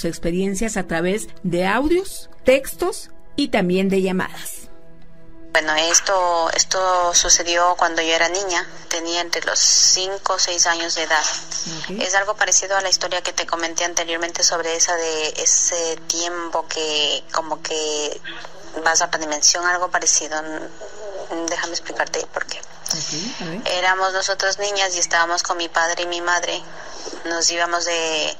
sus experiencias a través de audios, textos y también de llamadas. Bueno, esto sucedió cuando yo era niña, tenía entre los 5 o 6 años de edad. Okay. Es algo parecido a la historia que te comenté anteriormente sobre ese tiempo que como que vas a otra dimensión, algo parecido. Déjame explicarte por qué. Okay, éramos nosotros niñas y estábamos con mi padre y mi madre. Nos íbamos de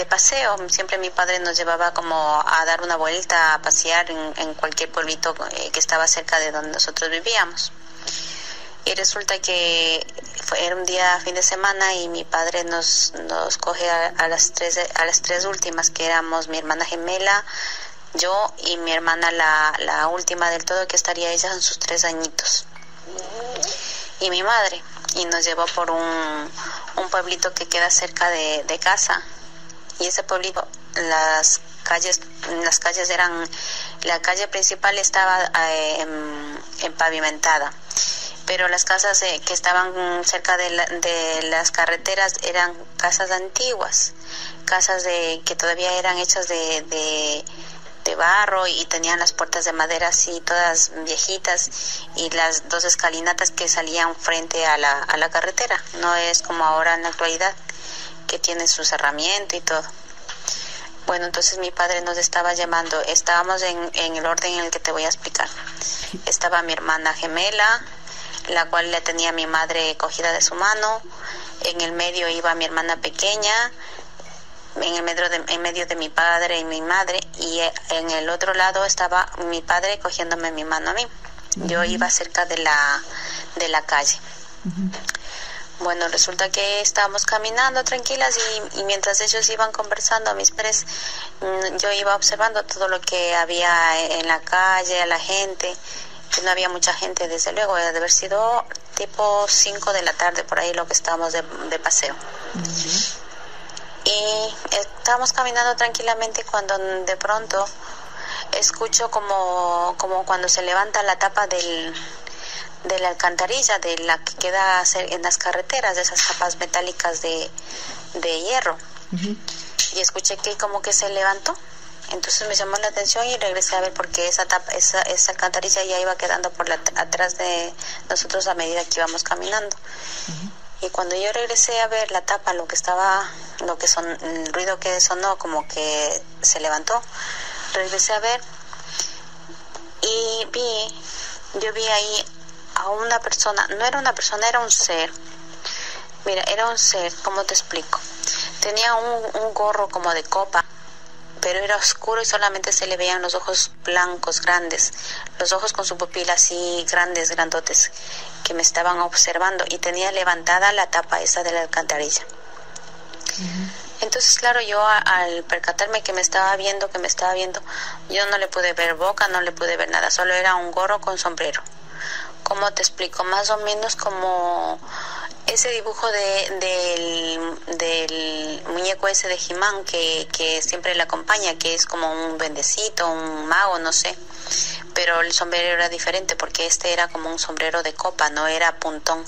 paseo. Siempre mi padre nos llevaba como a dar una vuelta, a pasear en cualquier pueblito que estaba cerca de donde nosotros vivíamos. Y resulta que era un día fin de semana y mi padre nos coge a las tres últimas, que éramos mi hermana gemela, yo y mi hermana la última del todo, que estaría ella en sus 3 añitos, y mi madre, y nos llevó por un pueblito que queda cerca de casa. Y ese pueblito, las calles eran, la calle principal estaba pavimentada, pero las casas que estaban cerca de las carreteras eran casas antiguas, casas que todavía eran hechas de barro y tenían las puertas de madera así todas viejitas y las 2 escalinatas que salían frente a la carretera. No es como ahora en la actualidad, que tiene su cerramiento y todo. Bueno, entonces mi padre nos estaba llamando. Estábamos en el orden en el que te voy a explicar. Estaba mi hermana gemela, la cual le tenía mi madre cogida de su mano. En el medio iba mi hermana pequeña, en medio de mi padre y mi madre, y en el otro lado estaba mi padre cogiéndome mi mano a mí. Yo iba cerca de la calle. Bueno, resulta que estábamos caminando tranquilas y mientras ellos iban conversando, mis padres, yo iba observando todo lo que había en la calle, a la gente, que no había mucha gente, desde luego, debe haber sido tipo 5 de la tarde, por ahí lo que estábamos de paseo. Y estábamos caminando tranquilamente cuando de pronto escucho como cuando se levanta la tapa de la alcantarilla, de la que queda en las carreteras, de esas tapas metálicas de hierro. Y escuché que como que se levantó. Entonces me llamó la atención y regresé a ver, porque esa alcantarilla ya iba quedando atrás de nosotros a medida que íbamos caminando. Y cuando yo regresé a ver la tapa, el ruido que sonó, como que se levantó, regresé a ver y yo vi ahí a una persona. No era una persona, era un ser. Mira, era un ser, ¿cómo te explico? Tenía un gorro como de copa, pero era oscuro y solamente se le veían los ojos blancos, grandes, los ojos con su pupila así grandes, grandotes, que me estaban observando, y tenía levantada la tapa esa de la alcantarilla. Entonces, claro, yo al percatarme que me estaba viendo, yo no le pude ver boca, no le pude ver nada, solo era un gorro con sombrero. ¿Cómo te explico? Más o menos como ese dibujo del muñeco ese de He-Man que siempre le acompaña, que es como un bendecito, un mago, no sé. Pero el sombrero era diferente, porque este era como un sombrero de copa, no era puntón.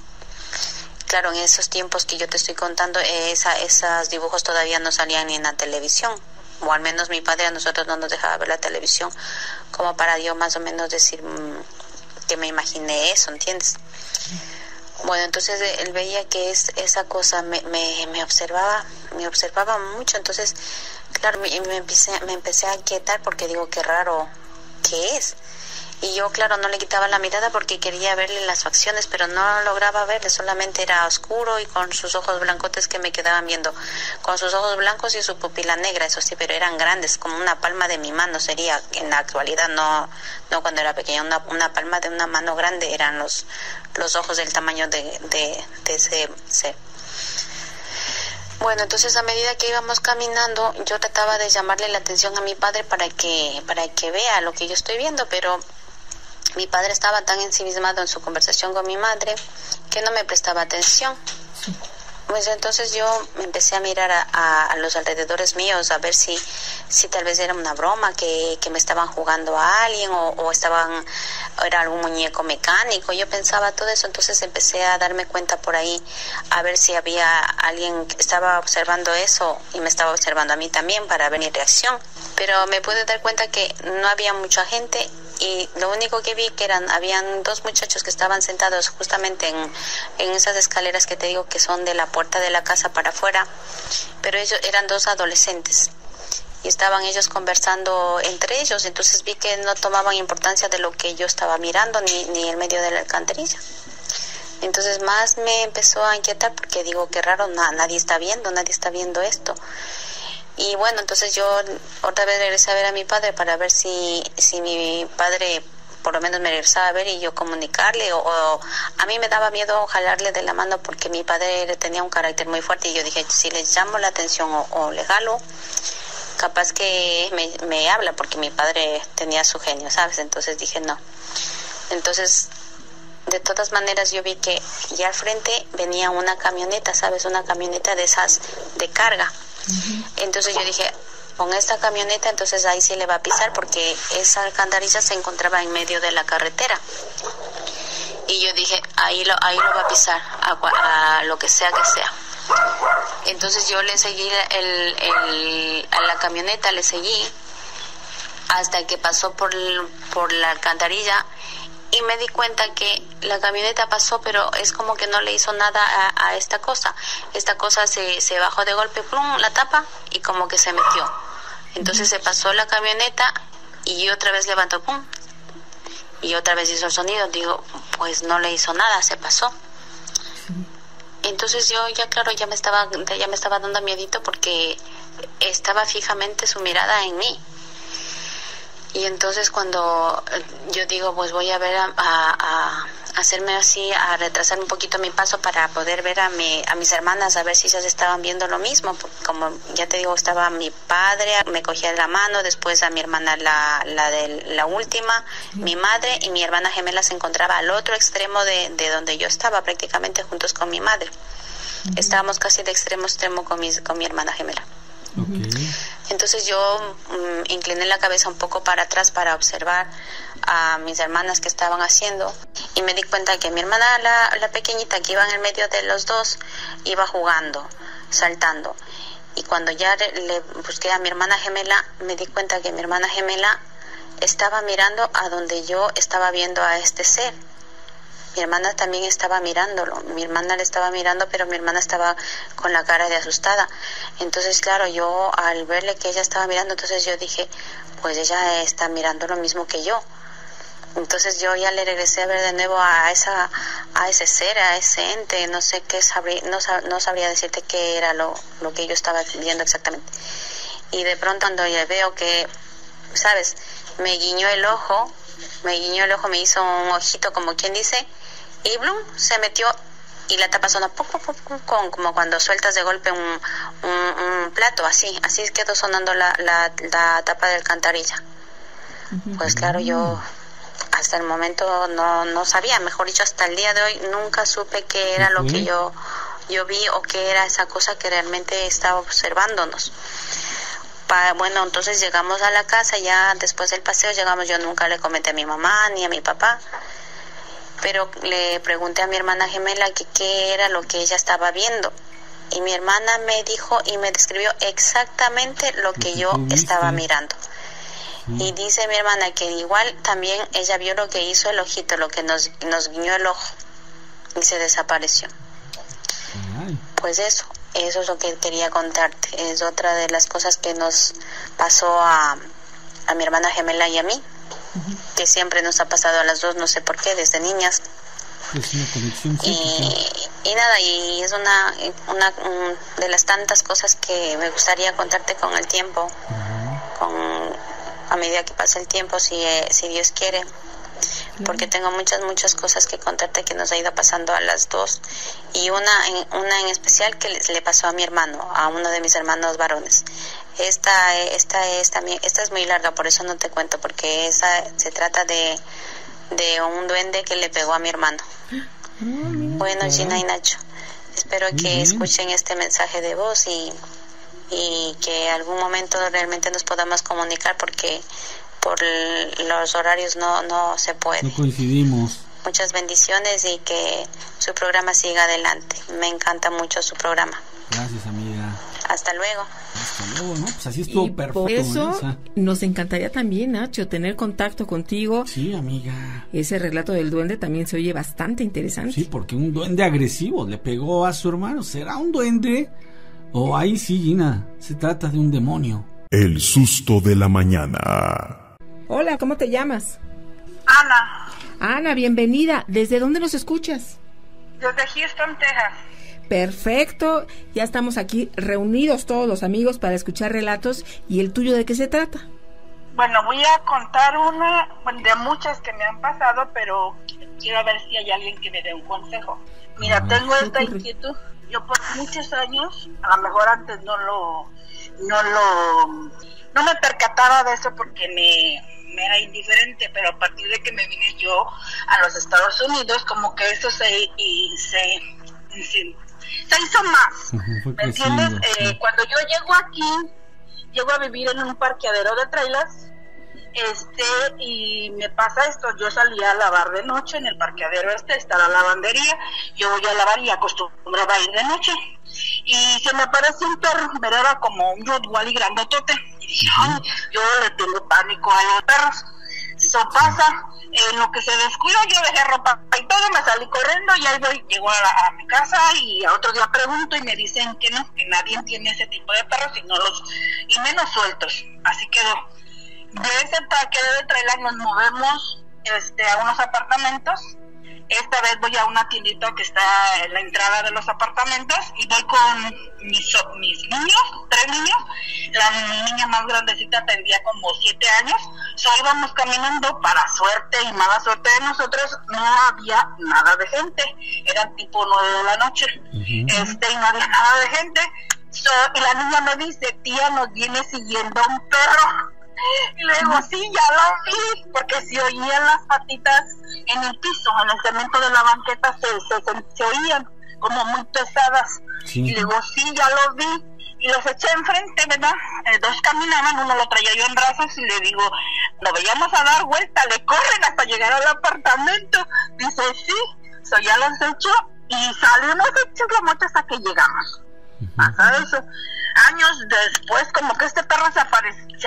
Claro, en esos tiempos que yo te estoy contando, esos dibujos todavía no salían ni en la televisión, o al menos mi padre a nosotros no nos dejaba ver la televisión, como para yo más o menos decir que me imaginé eso, ¿entiendes? Bueno, entonces él veía que esa cosa me observaba mucho. Entonces, claro, me empecé a inquietar, porque digo, qué raro, ¿qué es? Y yo, claro, no le quitaba la mirada porque quería verle las facciones, pero no lograba verle, solamente era oscuro y con sus ojos blancotes que me quedaban viendo, con sus ojos blancos y su pupila negra, eso sí, pero eran grandes, como una palma de mi mano sería, en la actualidad, no cuando era pequeña, una palma de una mano grande eran los ojos del tamaño de ese ser. Bueno, entonces a medida que íbamos caminando, yo trataba de llamarle la atención a mi padre para que vea lo que yo estoy viendo, pero mi padre estaba tan ensimismado en su conversación con mi madre que no me prestaba atención. Pues entonces yo empecé a mirar a los alrededores míos, a ver si tal vez era una broma, que me estaban jugando a alguien o era algún muñeco mecánico. Yo pensaba todo eso, entonces empecé a darme cuenta por ahí, a ver si había alguien que estaba observando eso y me estaba observando a mí también para ver mi reacción. Pero me pude dar cuenta que no había mucha gente. Y lo único que vi que habían dos muchachos que estaban sentados justamente en esas escaleras que te digo que son de la puerta de la casa para afuera, pero ellos eran dos adolescentes y estaban ellos conversando entre ellos. Entonces vi que no tomaban importancia de lo que yo estaba mirando ni el medio de la alcantarilla. Entonces más me empezó a inquietar porque digo, qué raro, nadie está viendo esto. Y bueno, entonces yo otra vez regresé a ver a mi padre para ver si mi padre por lo menos me regresaba a ver y yo comunicarle, o a mí me daba miedo jalarle de la mano porque mi padre tenía un carácter muy fuerte y yo dije, si le llamo la atención o le jalo, capaz que me habla, porque mi padre tenía su genio, ¿sabes? Entonces dije no. Entonces, de todas maneras yo vi que ya al frente venía una camioneta, ¿sabes? Una camioneta de esas de carga. Entonces yo dije, con esta camioneta entonces ahí sí le va a pisar, porque esa alcantarilla se encontraba en medio de la carretera. Y yo dije, ahí lo va a pisar, a lo que sea que sea. Entonces yo le seguí a la camioneta, le seguí hasta que pasó por la alcantarilla. Y me di cuenta que la camioneta pasó, pero es como que no le hizo nada a esta cosa. Esta cosa se bajó de golpe, plum, la tapa, y como que se metió. Entonces se pasó la camioneta y otra vez levantó, pum, y otra vez hizo el sonido. Digo, pues no le hizo nada, se pasó. Entonces yo ya, claro, ya me estaba dando miedito porque estaba fijamente su mirada en mí. Y entonces cuando yo digo, pues voy a ver a hacerme así, a retrasar un poquito mi paso para poder ver a mis hermanas, a ver si ellas estaban viendo lo mismo, porque como ya te digo, estaba mi padre, me cogía de la mano, después a mi hermana la última, mi madre y mi hermana gemela se encontraba al otro extremo de donde yo estaba, prácticamente juntos con mi madre. Estábamos casi de extremo a extremo con mi hermana gemela. Okay. Entonces yo incliné la cabeza un poco para atrás para observar a mis hermanas que estaban haciendo, y me di cuenta que mi hermana, la pequeñita que iba en el medio de los dos, iba jugando, saltando. Y cuando ya le busqué a mi hermana gemela, me di cuenta que mi hermana gemela estaba mirando a donde yo estaba viendo a este ser. Mi hermana también estaba mirándolo, mi hermana le estaba mirando, pero mi hermana estaba con la cara de asustada. Entonces, claro, yo al verle que ella estaba mirando, entonces yo dije, pues ella está mirando lo mismo que yo. Entonces yo ya le regresé a ver de nuevo a ese ser, a ese ente, no sé qué, no sabría decirte qué era lo que yo estaba viendo exactamente. Y de pronto cuando ya veo que, ¿sabes? Me guiñó el ojo, me hizo un ojito como quien dice, y blum, se metió, y la tapa sonó como cuando sueltas de golpe un plato, así quedó sonando la tapa de alcantarilla. Pues claro, yo hasta el momento no sabía, mejor dicho, hasta el día de hoy nunca supe qué era lo que yo vi o qué era esa cosa que realmente estaba observándonos. Bueno, entonces llegamos a la casa, ya después del paseo llegamos, yo nunca le comenté a mi mamá ni a mi papá, pero le pregunté a mi hermana gemela que qué era lo que ella estaba viendo, y mi hermana me dijo y me describió exactamente lo que yo estaba mirando. Y dice mi hermana que igual también ella vio lo que hizo el ojito, lo que nos guiñó el ojo, y se desapareció. Pues eso es lo que quería contarte. Es otra de las cosas que nos pasó a mi hermana gemela y a mí, que siempre nos ha pasado a las dos, no sé por qué, desde niñas. Es una conexión y nada, y es una de las tantas cosas que me gustaría contarte con el tiempo, a medida que pasa el tiempo, si Dios quiere. Porque tengo muchas cosas que contarte que nos ha ido pasando a las dos, y una en especial que le pasó a mi hermano, a uno de mis hermanos varones. Esta es muy larga, por eso no te cuento, porque se trata de un duende que le pegó a mi hermano. Bueno, Gina y Nacho, Espero que escuchen este mensaje de voz y que algún momento realmente nos podamos comunicar, porque por los horarios no se puede. No coincidimos. Muchas bendiciones y que su programa siga adelante. Me encanta mucho su programa. Gracias, amiga. Hasta luego. Hasta luego, ¿no? Pues así estuvo perfecto. Por eso Vanessa, nos encantaría también, Nacho, tener contacto contigo. sí, amiga. Ese relato del duende también se oye bastante interesante. Sí, porque un duende agresivo le pegó a su hermano. ¿Será un duende? O ahí sí, Gina, se trata de un demonio. El susto de la mañana. Hola, ¿cómo te llamas? Ana, Ana, bienvenida. ¿Desde dónde nos escuchas? desde Houston, Texas. Perfecto, ya estamos aquí reunidos todos los amigos para escuchar relatos. ¿Y el tuyo de qué se trata? Bueno, voy a contar una de muchas que me han pasado, pero quiero ver si hay alguien que me dé un consejo. Mira, tengo esta inquietud. Yo por muchos años, a lo mejor antes no me percataba de eso porque me era indiferente, pero a partir de que me vine yo a los Estados Unidos, como que eso se hizo más. Fue ¿Me entiendes? creciendo, sí. Cuando yo llego a vivir en un parqueadero de trailers, y me pasa esto. Yo salía a lavar de noche en el parqueadero está la lavandería, yo voy a lavar y acostumbraba a ir de noche, y se me aparece un perro, pero era como un Rottweiler grandotote, y dije, ay, yo le tengo pánico a los perros. Eso pasa, en lo que se descuidó, yo dejé ropa y todo, me salí corriendo y ahí voy, llego a mi casa y a otro día pregunto y me dicen que no, que nadie tiene ese tipo de perros y menos sueltos. Así quedó. De ese parqueadero de trailer nos movemos a unos apartamentos. Esta vez voy a una tiendita que está en la entrada de los apartamentos y voy con mis niños, 3 niños. La niña más grandecita tendría como 7 años. Íbamos caminando, para suerte y mala suerte de nosotros, no había nada de gente. Eran tipo 9 de la noche. Y no había nada de gente. Y la niña me dice, tía, nos viene siguiendo un perro. Y luego, sí, ya lo vi, porque se oían las patitas en el piso, en el cemento de la banqueta, se oían como muy pesadas. Sí. Y luego, sí, ya lo vi, y los eché enfrente, ¿verdad? 2 caminaban, uno lo traía yo en brazos, y le digo, nos vayamos a dar vuelta, le corren hasta llegar al apartamento. Dice, sí, ya los echo, y salimos hechos la moto hasta que llegamos. Pasa eso. Años después, como que este perro se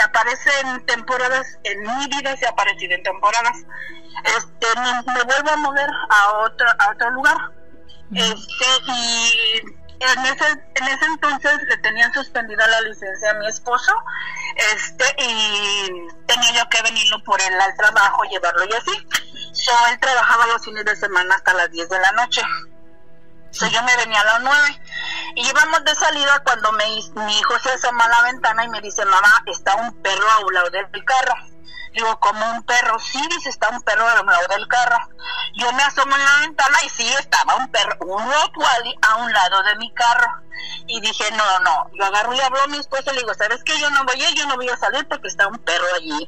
aparece en temporadas, en mi vida se ha aparecido en temporadas. Me vuelvo a mover a otro lugar. Y en ese entonces le tenían suspendida la licencia a mi esposo, y tenía yo que venirlo por él al trabajo, llevarlo y así. Él trabajaba los fines de semana hasta las 10 de la noche. Yo me venía a las 9 y íbamos de salida cuando mi hijo se asoma a la ventana y me dice, mamá, está un perro a un lado del carro. Digo, ¿como un perro? Sí, dice, está un perro a un lado del carro. Yo me asomo en la ventana y sí, estaba un perro, un Rottweiler a un lado de mi carro. Y dije, no, yo agarro y hablo a mi esposa y le digo, ¿sabes qué? Yo no voy a salir porque está un perro allí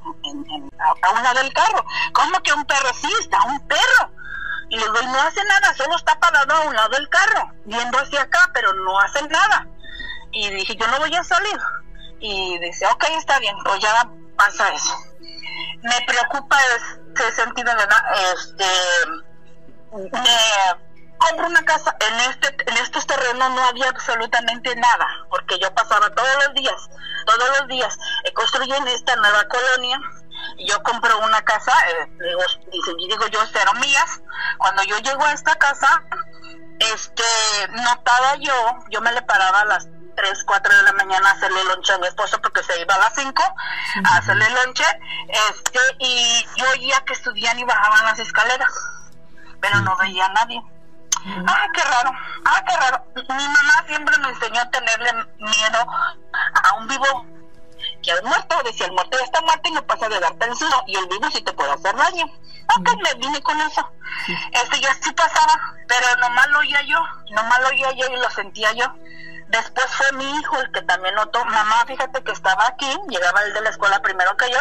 a un lado del carro. ¿Cómo que un perro? Sí, está un perro. Y le digo, y no hace nada, solo está parado a un lado del carro, viendo hacia acá, pero no hace nada. Y dije, yo no voy a salir. Y dice, ok, está bien, pues ya pasa eso. Me preocupa ese sentido, ¿verdad? Me compro una casa, en estos terrenos no había absolutamente nada, porque yo pasaba todos los días, construyen esta nueva colonia. Yo compro una casa, digo yo, 0 millas. Cuando yo llego a esta casa, notaba yo me le paraba a las 3, 4 de la mañana a hacerle lonche a mi esposo porque se iba a las 5 a hacerle lonche, y yo oía que subían y bajaban las escaleras, pero no veía a nadie. Qué raro. Mi mamá siempre me enseñó a tenerle miedo a un vivo que al muerto. Decía, el muerto ya está muerto y no pasa de darte el susto, y el vivo sí te puede hacer daño. Me vine con eso. Y así pasaba, pero nomás lo oía yo y lo sentía yo. Después fue mi hijo el que también notó, mamá, fíjate que estaba aquí, llegaba él de la escuela primero que yo,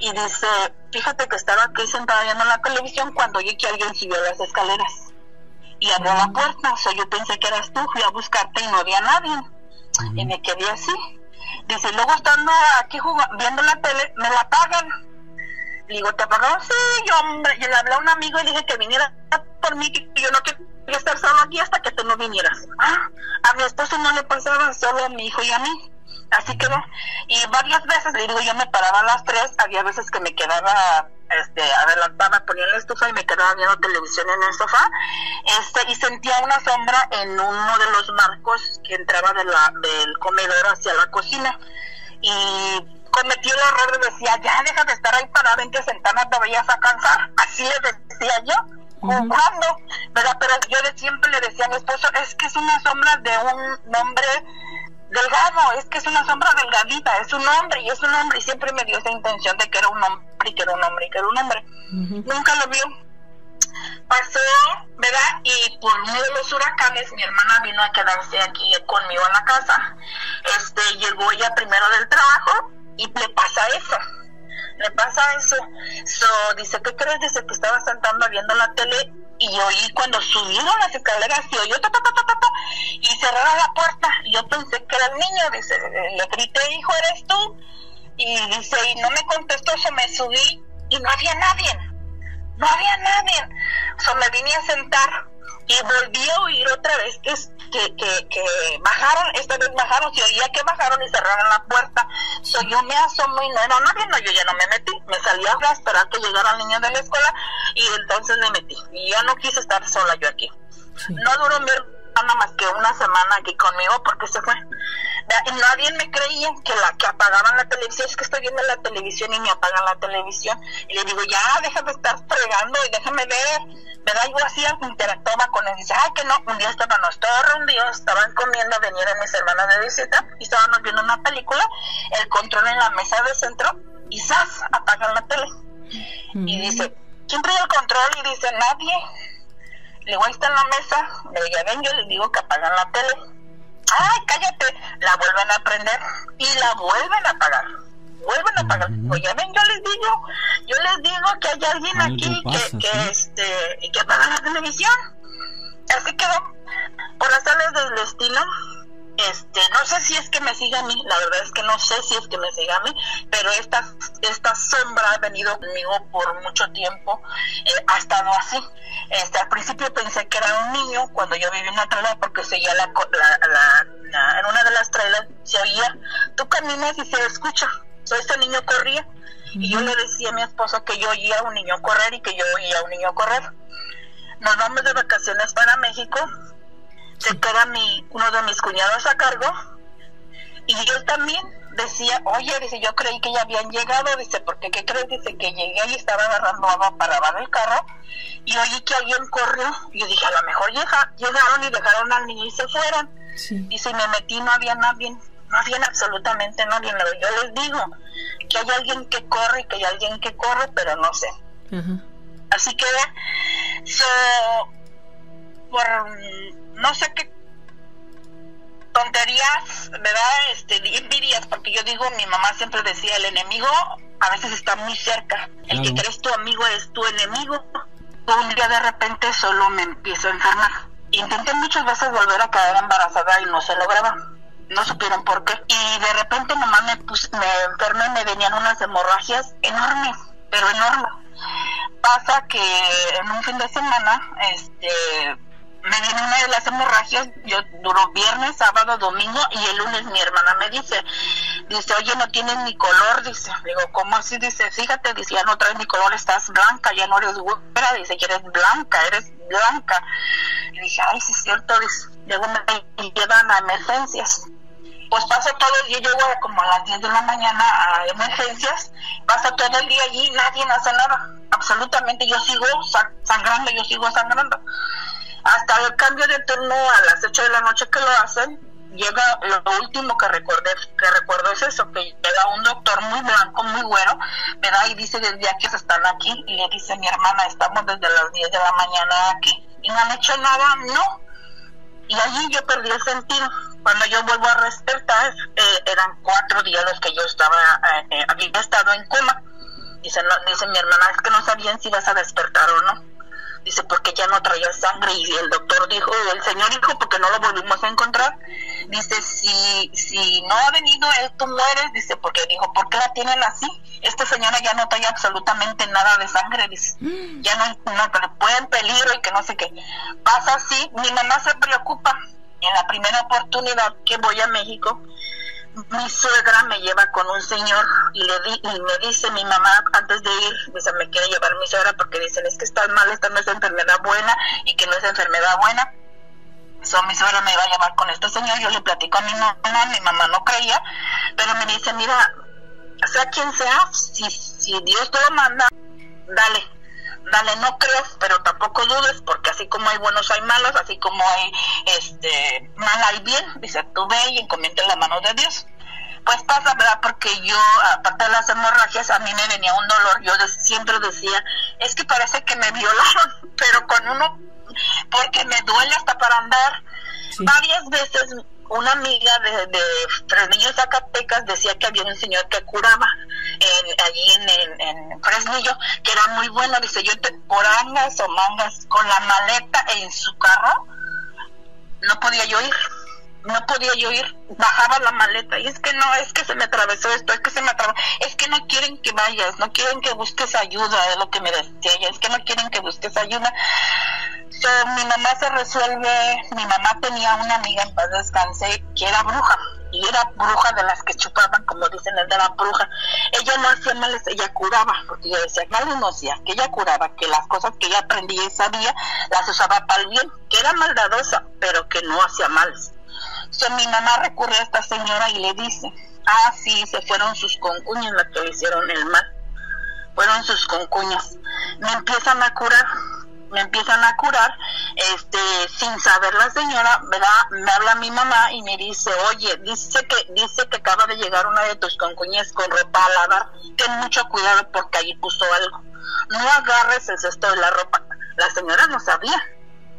y dice, fíjate que estaba aquí sentado viendo la televisión cuando oí que alguien subió las escaleras. y abrió la puerta. Yo pensé que eras tú, fui a buscarte y no había nadie. Y me quedé así. Dice, luego estando aquí viendo la tele, me la apagan. Le digo, ¿te apagaron? Sí, yo le hablé a un amigo y le dije que viniera por mí, que yo no quería estar solo aquí hasta que tú no vinieras. A mi esposo no le pasaba, solo a mi hijo y a mí. Así quedó. Y varias veces, le digo, yo me paraba a las 3, había veces que me quedaba, adelantaba, ponía en la estufa y me quedaba viendo televisión en el sofá, y sentía una sombra en uno de los marcos que entraba del comedor hacia la cocina. Y cometí el error de decir, ya deja de estar ahí parada, ven que sentada te vayas a cansar. Así le decía yo, jugando, ¿verdad? Pero yo siempre le decía a mi esposo, es que es una sombra de un hombre delgado, es que es una sombra delgadita, es un hombre, y es un hombre, y siempre me dio esa intención de que era un hombre, y que era un hombre, y que era un hombre. Nunca lo vio. Pasó, ¿verdad? Y por uno de los huracanes, mi hermana vino a quedarse aquí conmigo en la casa. Llegó ella primero del trabajo, y le pasa eso. Dice, ¿qué crees? Dice que estaba sentando viendo la tele, y oí cuando subieron las escaleras, y oyó y cerraron la puerta, y yo pensé que era el niño. Dice, le grité, hijo, ¿eres tú? Y dice, y no me contestó, me subí, y no había nadie. Me vine a sentar, y volví a oír otra vez que bajaron, esta vez bajaron, y oía que bajaron y cerraron la puerta. Yo me asomo y no era nadie, yo ya no me metí, me salí a esperar que llegara el niño de la escuela, y entonces me metí, y ya no quise estar sola yo aquí. No duró mi hermana más que una semana aquí conmigo porque se fue. Y nadie me creía que apagaban la televisión. Es que estoy viendo la televisión y me apagan la televisión, y le digo, ya deja de estar fregando y déjame ver, ¿verdad? Yo así interactuaba con él. Dice, que no. Un día estábamos todos reunidos, estaban comiendo, vinieron mis hermanas de visita y estábamos viendo una película, el control en la mesa de centro, y ¡zas! Apagan la tele. Y dice, ¿quién trae el control? Y dice, nadie. Le digo, ahí está en la mesa. Le digo, ya ven, yo les digo que apagan la tele. ¡Ay, cállate! La vuelven a prender y la vuelven a apagar. Oye, ven, yo les digo que hay alguien aquí que apaga la televisión. Así quedó. Por azares del destino, no sé si es que me sigue a mí, la verdad es que no sé si es que me sigue a mí, pero esta sombra ha venido conmigo por mucho tiempo, ha estado así. Al principio pensé que era un niño cuando yo vivía en una traila, porque seguía en una de las trailas se oía, tú caminas y se escucha. Ese niño corría, y yo le decía a mi esposo que yo oía a un niño correr y que yo oía a un niño correr. Nos vamos de vacaciones para México, se queda uno de mis cuñados a cargo, y yo también decía, oye, dice, yo creí que ya habían llegado, dice, porque ¿qué crees? Dice que llegué y estaba agarrando agua para lavar el carro, y oí que alguien corrió, y yo dije, a lo mejor llegaron y dejaron al niño y se fueron. Dice, y me metí, no había nadie. No había absolutamente nadie. Yo les digo que hay alguien que corre y que hay alguien que corre, pero no sé. Así que por no sé qué tonterías, ¿verdad? Envidias, porque yo digo, mi mamá siempre decía, el enemigo a veces está muy cerca. El que crees tu amigo es tu enemigo. Un día de repente solo me empiezo a enfermar. Intenté muchas veces volver a quedar embarazada y no se lograba. No supieron por qué. Y de repente nomás me enfermé, me venían unas hemorragias enormes, pero enormes. Pasa que en un fin de semana, me viene una de las hemorragias. Yo duró viernes, sábado, domingo, y el lunes mi hermana me dice, oye, no tienes ni color. Dice, digo, ¿cómo así? Dice, fíjate, dice, ya no traes ni color, estás blanca, ya no eres güera. Dice, que eres blanca. Y dije, ay, sí es cierto. Dice, luego me llevan a emergencias. Pues paso todo el día, llego como a las 10 de la mañana a emergencias, paso todo el día allí, nadie hace nada, absolutamente. Yo sigo sangrando. Hasta el cambio de turno a las 8 de la noche que lo hacen, llega, lo último que recuerdo es eso, que llega un doctor muy blanco, muy güero, ¿verdad? Y dice, desde aquí están aquí, y le dice mi hermana, estamos desde las 10 de la mañana aquí, y no han hecho nada, no. Y allí yo perdí el sentido. Cuando yo vuelvo a despertar, eran 4 días los que yo había estado en coma. Dice mi hermana, es que no sabían si vas a despertar o no. dice, porque ya no traía sangre, y el doctor dijo, el señor dijo, porque no lo volvimos a encontrar, dice, si no ha venido él, tú mueres, dice, porque dijo, ¿por qué la tienen así? Esta señora ya no trae absolutamente nada de sangre, dice, ya no puede en peligro y que no sé qué. Pasa así, mi mamá se preocupa. En la primera oportunidad que voy a México, mi suegra me lleva con un señor y me dice mi mamá antes de ir, dice, me quiere llevar mi suegra porque dicen, es que estás mal, esta no es enfermedad buena y que no es enfermedad buena. Mi suegra me iba a llevar con este señor, yo le platico a mi mamá no creía, pero me dice, mira, sea quien sea, si Dios te lo manda, dale, no creas, pero tampoco dudes, porque así como hay buenos hay malos, así como hay mal hay bien, dice, tú ve y encomienda en la mano de Dios. Pues pasa, ¿verdad? Porque yo, aparte de las hemorragias, a mí me venía un dolor, yo siempre decía, es que parece que me violaron, pero con uno, porque me duele hasta para andar. Sí. Varias veces una amiga de Fresnillo, Zacatecas, decía que había un señor que curaba allí en Fresnillo, que era muy bueno, dice, yo por angas o mangas, con la maleta en su carro, no podía yo ir, bajaba la maleta, y es que no, es que se me atravesó esto, es que no quieren que vayas, no quieren que busques ayuda, es lo que me decía ella, es que no quieren que busques ayuda. Mi mamá se resuelve, mi mamá tenía una amiga en paz descanse que era bruja, y era bruja de las que chupaban, como dicen, el de la bruja. Ella no hacía males, ella curaba, porque yo decía, no hacía, que ella curaba, que las cosas que ella aprendía y sabía, las usaba para el bien, que era maldadosa, pero que no hacía males. Mi mamá recurre a esta señora y le dice, sí, se fueron sus concuñas las que le hicieron el mal, fueron sus concuñas, me empiezan a curar, sin saber la señora, ¿verdad? Me habla mi mamá y me dice, oye, dice que acaba de llegar una de tus concuñas con ropa a lavar, ten mucho cuidado porque ahí puso algo, no agarres el cesto de la ropa. La señora no sabía,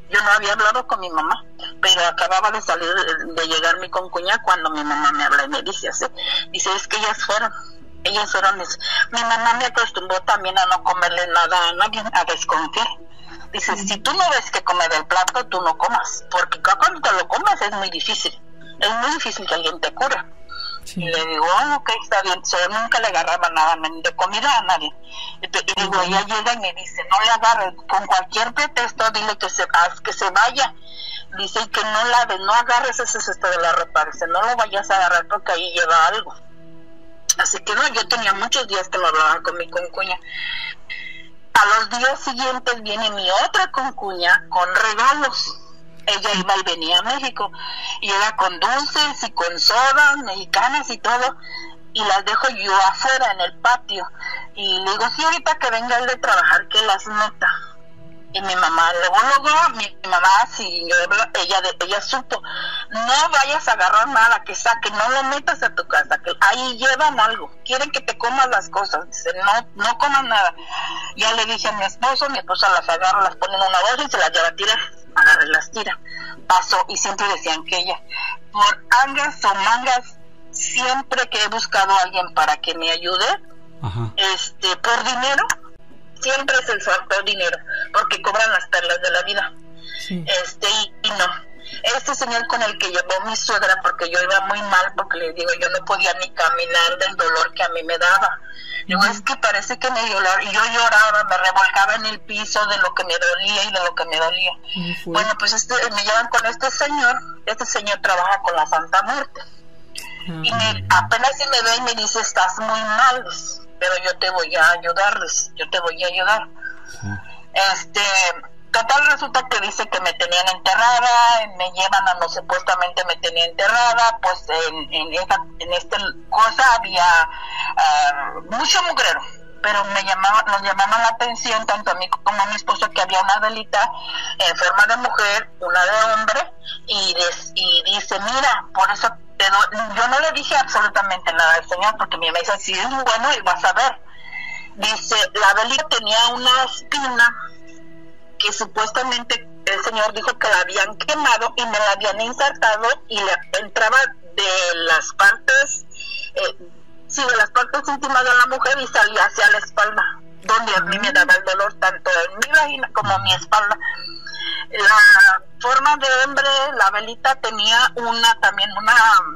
yo no había hablado con mi mamá, pero acababa de salir, de llegar mi concuña cuando mi mamá me habla y me dice así, dice, es que ellas fueron, mi mamá me acostumbró también a no comerle nada a nadie, a desconfiar. Dice, si tú no ves que come del plato, tú no comas, porque cuando te lo comas es muy difícil que alguien te cure. Sí. Y le digo, ok, está bien, nunca le agarraba nada de comida a nadie. Y digo, ella llega y me dice, no le agarres, con cualquier pretexto, dile que se vaya. Dice, y que no agarres ese cesto de la ropa, dice, no lo vayas a agarrar porque ahí lleva algo. Así que no, yo tenía muchos días que no hablaba con mi concuña. A los días siguientes viene mi otra concuña con regalos. Ella iba y venía a México y era con dulces y con sodas mexicanas y todo, y las dejo yo afuera en el patio y le digo, sí, ahorita que venga él de trabajar que las meta. Y mi mamá, luego mi mamá, ella supo, no vayas a agarrar nada que saque, no lo metas a tu casa, que ahí llevan algo, quieren que te comas las cosas, dice, no comas nada. Ya le dije a mi esposa las agarra, las pone en una bolsa y se las lleva a tirar, agarra y las tira. Pasó, y siempre decían que ella, por angas o mangas, siempre que he buscado a alguien para que me ayude, ajá, por dinero, siempre es el factor dinero, porque cobran las perlas de la vida. Sí. Y no, este señor con el que llevó mi suegra, porque yo iba muy mal, porque le digo, yo no podía ni caminar del dolor que a mí me daba. Digo, es que parece que me violaron, y yo lloraba, me revolcaba en el piso de lo que me dolía y de lo que me dolía. Bueno, pues me llevan con este señor trabaja con la Santa Muerte. Y apenas se me ve y me dice, estás muy mal, pero yo te voy a ayudar. Total, resulta que dice que me tenían enterrada, me llevan a no supuestamente me tenía enterrada, pues en esta cosa había mucho mugrero, pero nos llamaban la atención tanto a mí como a mi esposo que había una velita en forma de mujer, una de hombre, y dice, mira, por eso yo no le dije absolutamente nada al señor, porque mi mamá dice, si es bueno y vas a ver. Dice, la velita tenía una espina que supuestamente el señor dijo que la habían quemado y me la habían insertado y le entraba de las partes íntimas de la mujer y salía hacia la espalda. donde a mí me daba el dolor tanto en mi vagina como en mi espalda. La forma de hembre, la velita tenía también una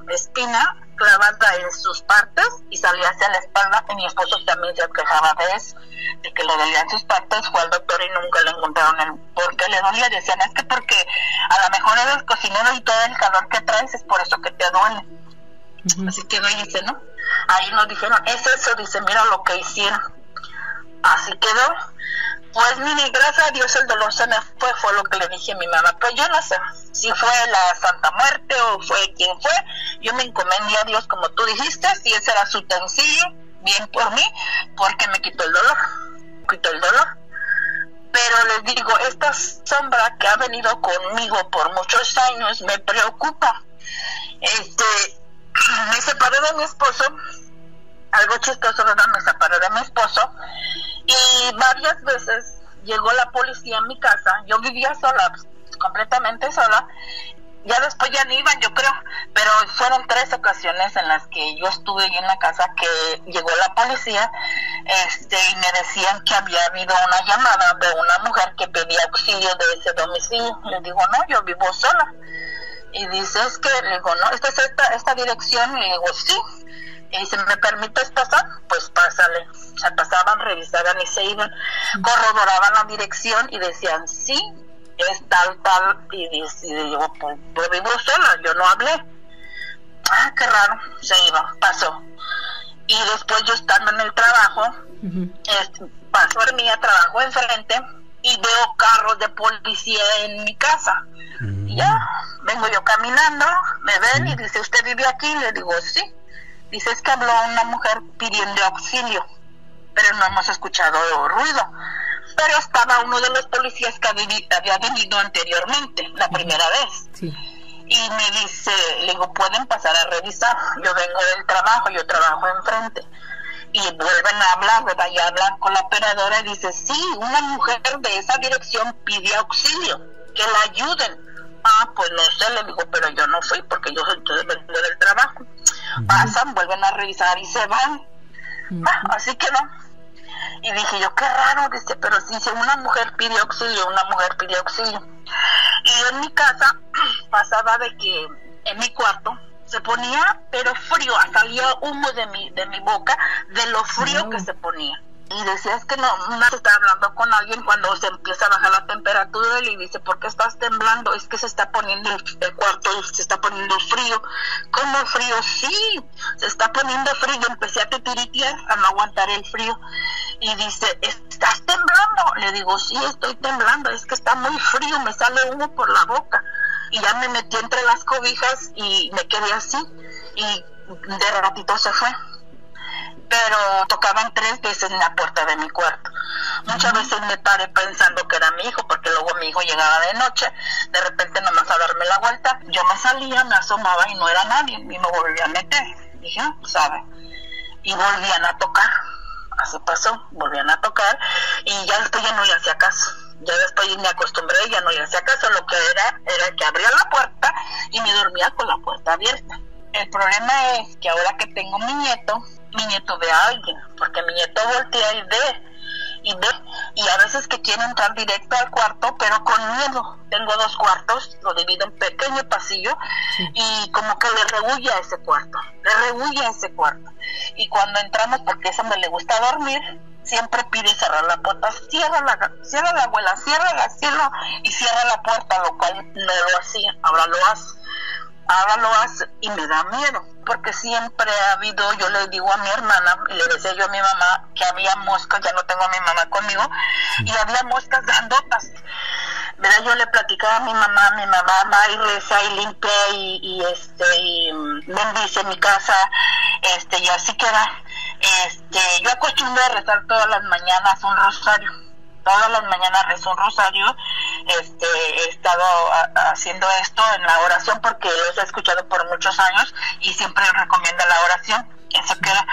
espina clavada en sus partes y salía hacia la espalda, y mi esposo también se quejaba de eso, de que le dolían sus partes. Fue al doctor y nunca le encontraron el por qué le dolía. Decían, es que porque a lo mejor eres cocinero y todo el calor que traes es por eso que te duele. Así quedó y dice, ¿no? Ahí nos dijeron, es eso, dice, mira lo que hicieron. Así quedó. Pues mire, gracias a Dios el dolor se me fue lo que le dije a mi mamá. Pues yo no sé si fue la Santa Muerte o fue quien fue. Yo me encomendé a Dios como tú dijiste, si ese era su utensilio, bien por mí, porque me quitó el dolor. Pero les digo, esta sombra que ha venido conmigo por muchos años me preocupa. Me separé de mi esposo, algo chistoso, ¿verdad? Me separé de mi esposo y varias veces llegó la policía a mi casa. Yo vivía sola, completamente sola. Ya después ya no iban, yo creo, pero fueron 3 ocasiones en las que yo estuve ahí en la casa que llegó la policía, y me decían que había habido una llamada de una mujer que pedía auxilio de ese domicilio. Les digo, no, yo vivo sola. Y dice, es que, le digo, no, esta es esta dirección. Y le digo, sí. Y dice, ¿me permites pasar? Pues pásale. Se pasaban, revisaban y se iban, corroboraban la dirección y decían, sí, es tal. Y digo, pues yo vivo sola, yo no hablé. Ah, qué raro. Se iba, pasó. Y después yo estando en el trabajo, paso a mí a trabajo enfrente y veo carros de policía en mi casa. Y ya, vengo yo caminando, me ven y dice, ¿usted vive aquí? Le digo, sí. Dice, es que habló una mujer pidiendo auxilio, pero no hemos escuchado ruido. Pero estaba uno de los policías que había venido anteriormente, la primera vez. Sí. Y me dice, le digo, ¿pueden pasar a revisar? Yo vengo del trabajo, yo trabajo enfrente. Y vuelven a hablar, ¿verdad? Y hablan con la operadora y dice, sí, una mujer de esa dirección pide auxilio, que la ayuden. Ah, pues no sé, le digo, pero yo no fui porque yo vengo del trabajo. Pasan, vuelven a revisar y se van. Así que no. Y dije yo, qué raro, dice, pero si una mujer pide auxilio, una mujer pide auxilio. Y en mi casa pasaba de que en mi cuarto se ponía, pero frío, salía humo de mi boca de lo frío que se ponía. Y decía, es que no se está hablando con alguien cuando se empieza a bajar la temperatura. Y dice, ¿por qué estás temblando? Es que se está poniendo el cuarto, se está poniendo frío. ¿Cómo frío? Sí, se está poniendo frío. Empecé a titiritear, a no aguantar el frío. Y dice, ¿estás temblando? Le digo, sí, estoy temblando, es que está muy frío, me sale humo por la boca. Y ya me metí entre las cobijas y me quedé así. Y de ratito se fue. Pero tocaban 3 veces en la puerta de mi cuarto. Muchas veces me paré pensando que era mi hijo, porque luego mi hijo llegaba de noche, de repente nomás a darme la vuelta, yo me salía, me asomaba y no era nadie, y me volvía a meter. Dije, ¿sabe? Y volvían a tocar. Así pasó, volvían a tocar, y ya después ya no le hacía caso. Ya después me acostumbré y ya no le hacía caso. Lo que era que abría la puerta y me dormía con la puerta abierta. El problema es que ahora que tengo mi nieto ve a alguien, porque mi nieto voltea y ve, y a veces que quiere entrar directo al cuarto, pero con miedo. Tengo 2 cuartos, lo divido en pequeño pasillo, y como que le rehuye a ese cuarto, y cuando entramos, porque es donde le gusta dormir, siempre pide cerrar la puerta. Cierra la abuela, cierra, y cierra la puerta, lo cual no lo hacía, ahora lo hace y me da miedo, porque siempre ha habido, yo le digo a mi hermana y le decía yo a mi mamá que había moscas, ya no tengo a mi mamá conmigo, y había moscas grandotas, ¿verdad? Yo le platicaba a mi mamá va y reza y limpia y bendice mi casa, y así queda. Yo acostumbro a rezar todas las mañanas un rosario. Todas las mañanas rezo un rosario. He estado haciendo esto en la oración porque los he escuchado por muchos años y siempre recomiendo la oración. Eso queda.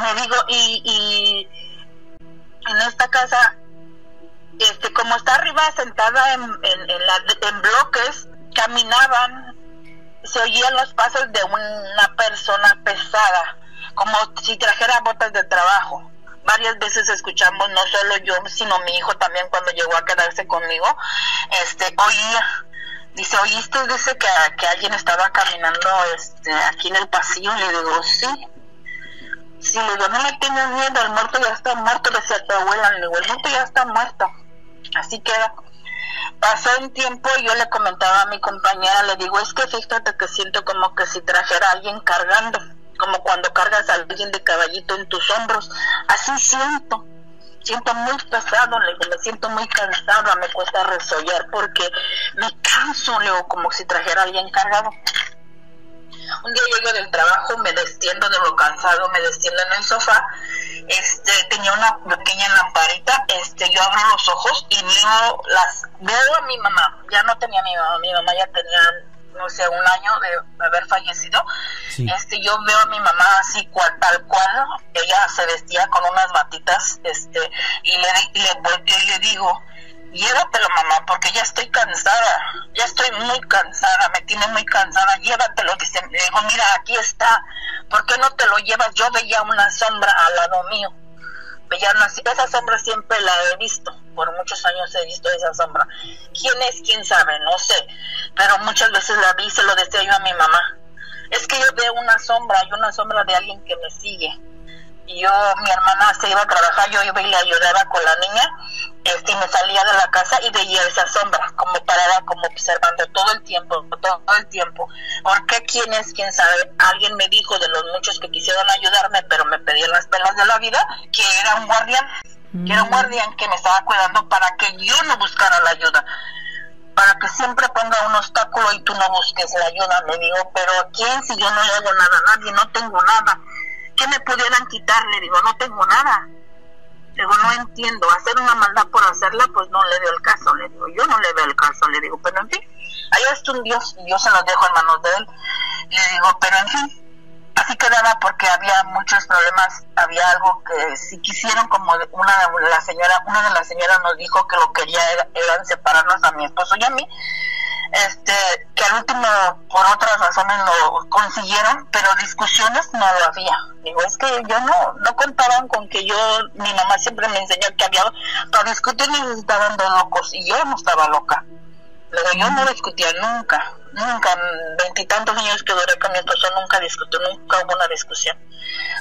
Me digo, y en esta casa, como está arriba sentada en bloques, caminaban, se oían los pasos de una persona pesada, como si trajera botas de trabajo. varias veces escuchamos, no solo yo, sino mi hijo también cuando llegó a quedarse conmigo, oía, dice, ¿oíste? Dice que alguien estaba caminando aquí en el pasillo. Le digo, sí. Sí, le digo, no me tengas miedo, el muerto ya está muerto, decía tu abuela. Le digo, el muerto ya está muerto. Así queda. Pasó un tiempo y yo le comentaba a mi compañera, le digo, es que fíjate que siento como que si trajera a alguien cargando, como cuando cargas a alguien de caballito en tus hombros, así siento muy pesado, le digo, me siento muy cansada, me cuesta resollar porque me canso, le digo, como si trajera a alguien cargado. Un día llego del trabajo, me destiendo de lo cansado, me destiendo en el sofá, tenía una pequeña lamparita, yo abro los ojos y veo a mi mamá, ya no tenía mi mamá ya tenía, no sé, un año de haber fallecido. Sí. Yo veo a mi mamá así tal cual, ella se vestía con unas batitas, y le volteo y le digo, llévatelo, mamá, porque ya estoy cansada, ya estoy muy cansada, me tiene muy cansada, llévatelo. Dice, le digo, mira, aquí está, ¿por qué no te lo llevas? Yo veía una sombra al lado mío, esa sombra siempre la he visto, por muchos años he visto esa sombra. ¿Quién es? ¿Quién sabe? No sé, pero muchas veces la vi, se lo decía yo a mi mamá, es que yo veo una sombra, hay una sombra de alguien que me sigue. Y mi hermana se iba a trabajar, yo iba y le ayudaba con la niña, y me salía de la casa y veía esa sombra, como parada, como observando todo el tiempo. ¿Por qué? ¿Quién es? ¿Quién sabe? Alguien me dijo de los muchos que quisieron ayudarme, pero me pedían las pelas de la vida, que era un guardián, que me estaba cuidando para que yo no buscara la ayuda, para que siempre ponga un obstáculo y tú no busques la ayuda. Me digo, pero ¿a quién si yo no le hago nada a nadie? No tengo nada. ¿Qué me pudieran quitar? Le digo, no tengo nada. Le digo, no entiendo. Hacer una maldad por hacerla, pues no le veo el caso. Le digo, yo no le veo el caso. Le digo, pero en fin, allá está un Dios y yo se los dejo en manos de él. Le digo, pero en fin, así quedaba porque había muchos problemas. Había algo que si quisieron, como una de las señoras nos dijo que lo quería eran separarnos a mi esposo y a mí. Que al último por otras razones lo consiguieron, pero discusiones no lo había. Digo, es que yo no contaban con que mi mamá siempre me enseñó que para discutir necesitaban dos locos y yo no estaba loca. Luego yo no discutía nunca, en 20 y tantos años que duré con mi esposo nunca discutí, nunca hubo una discusión.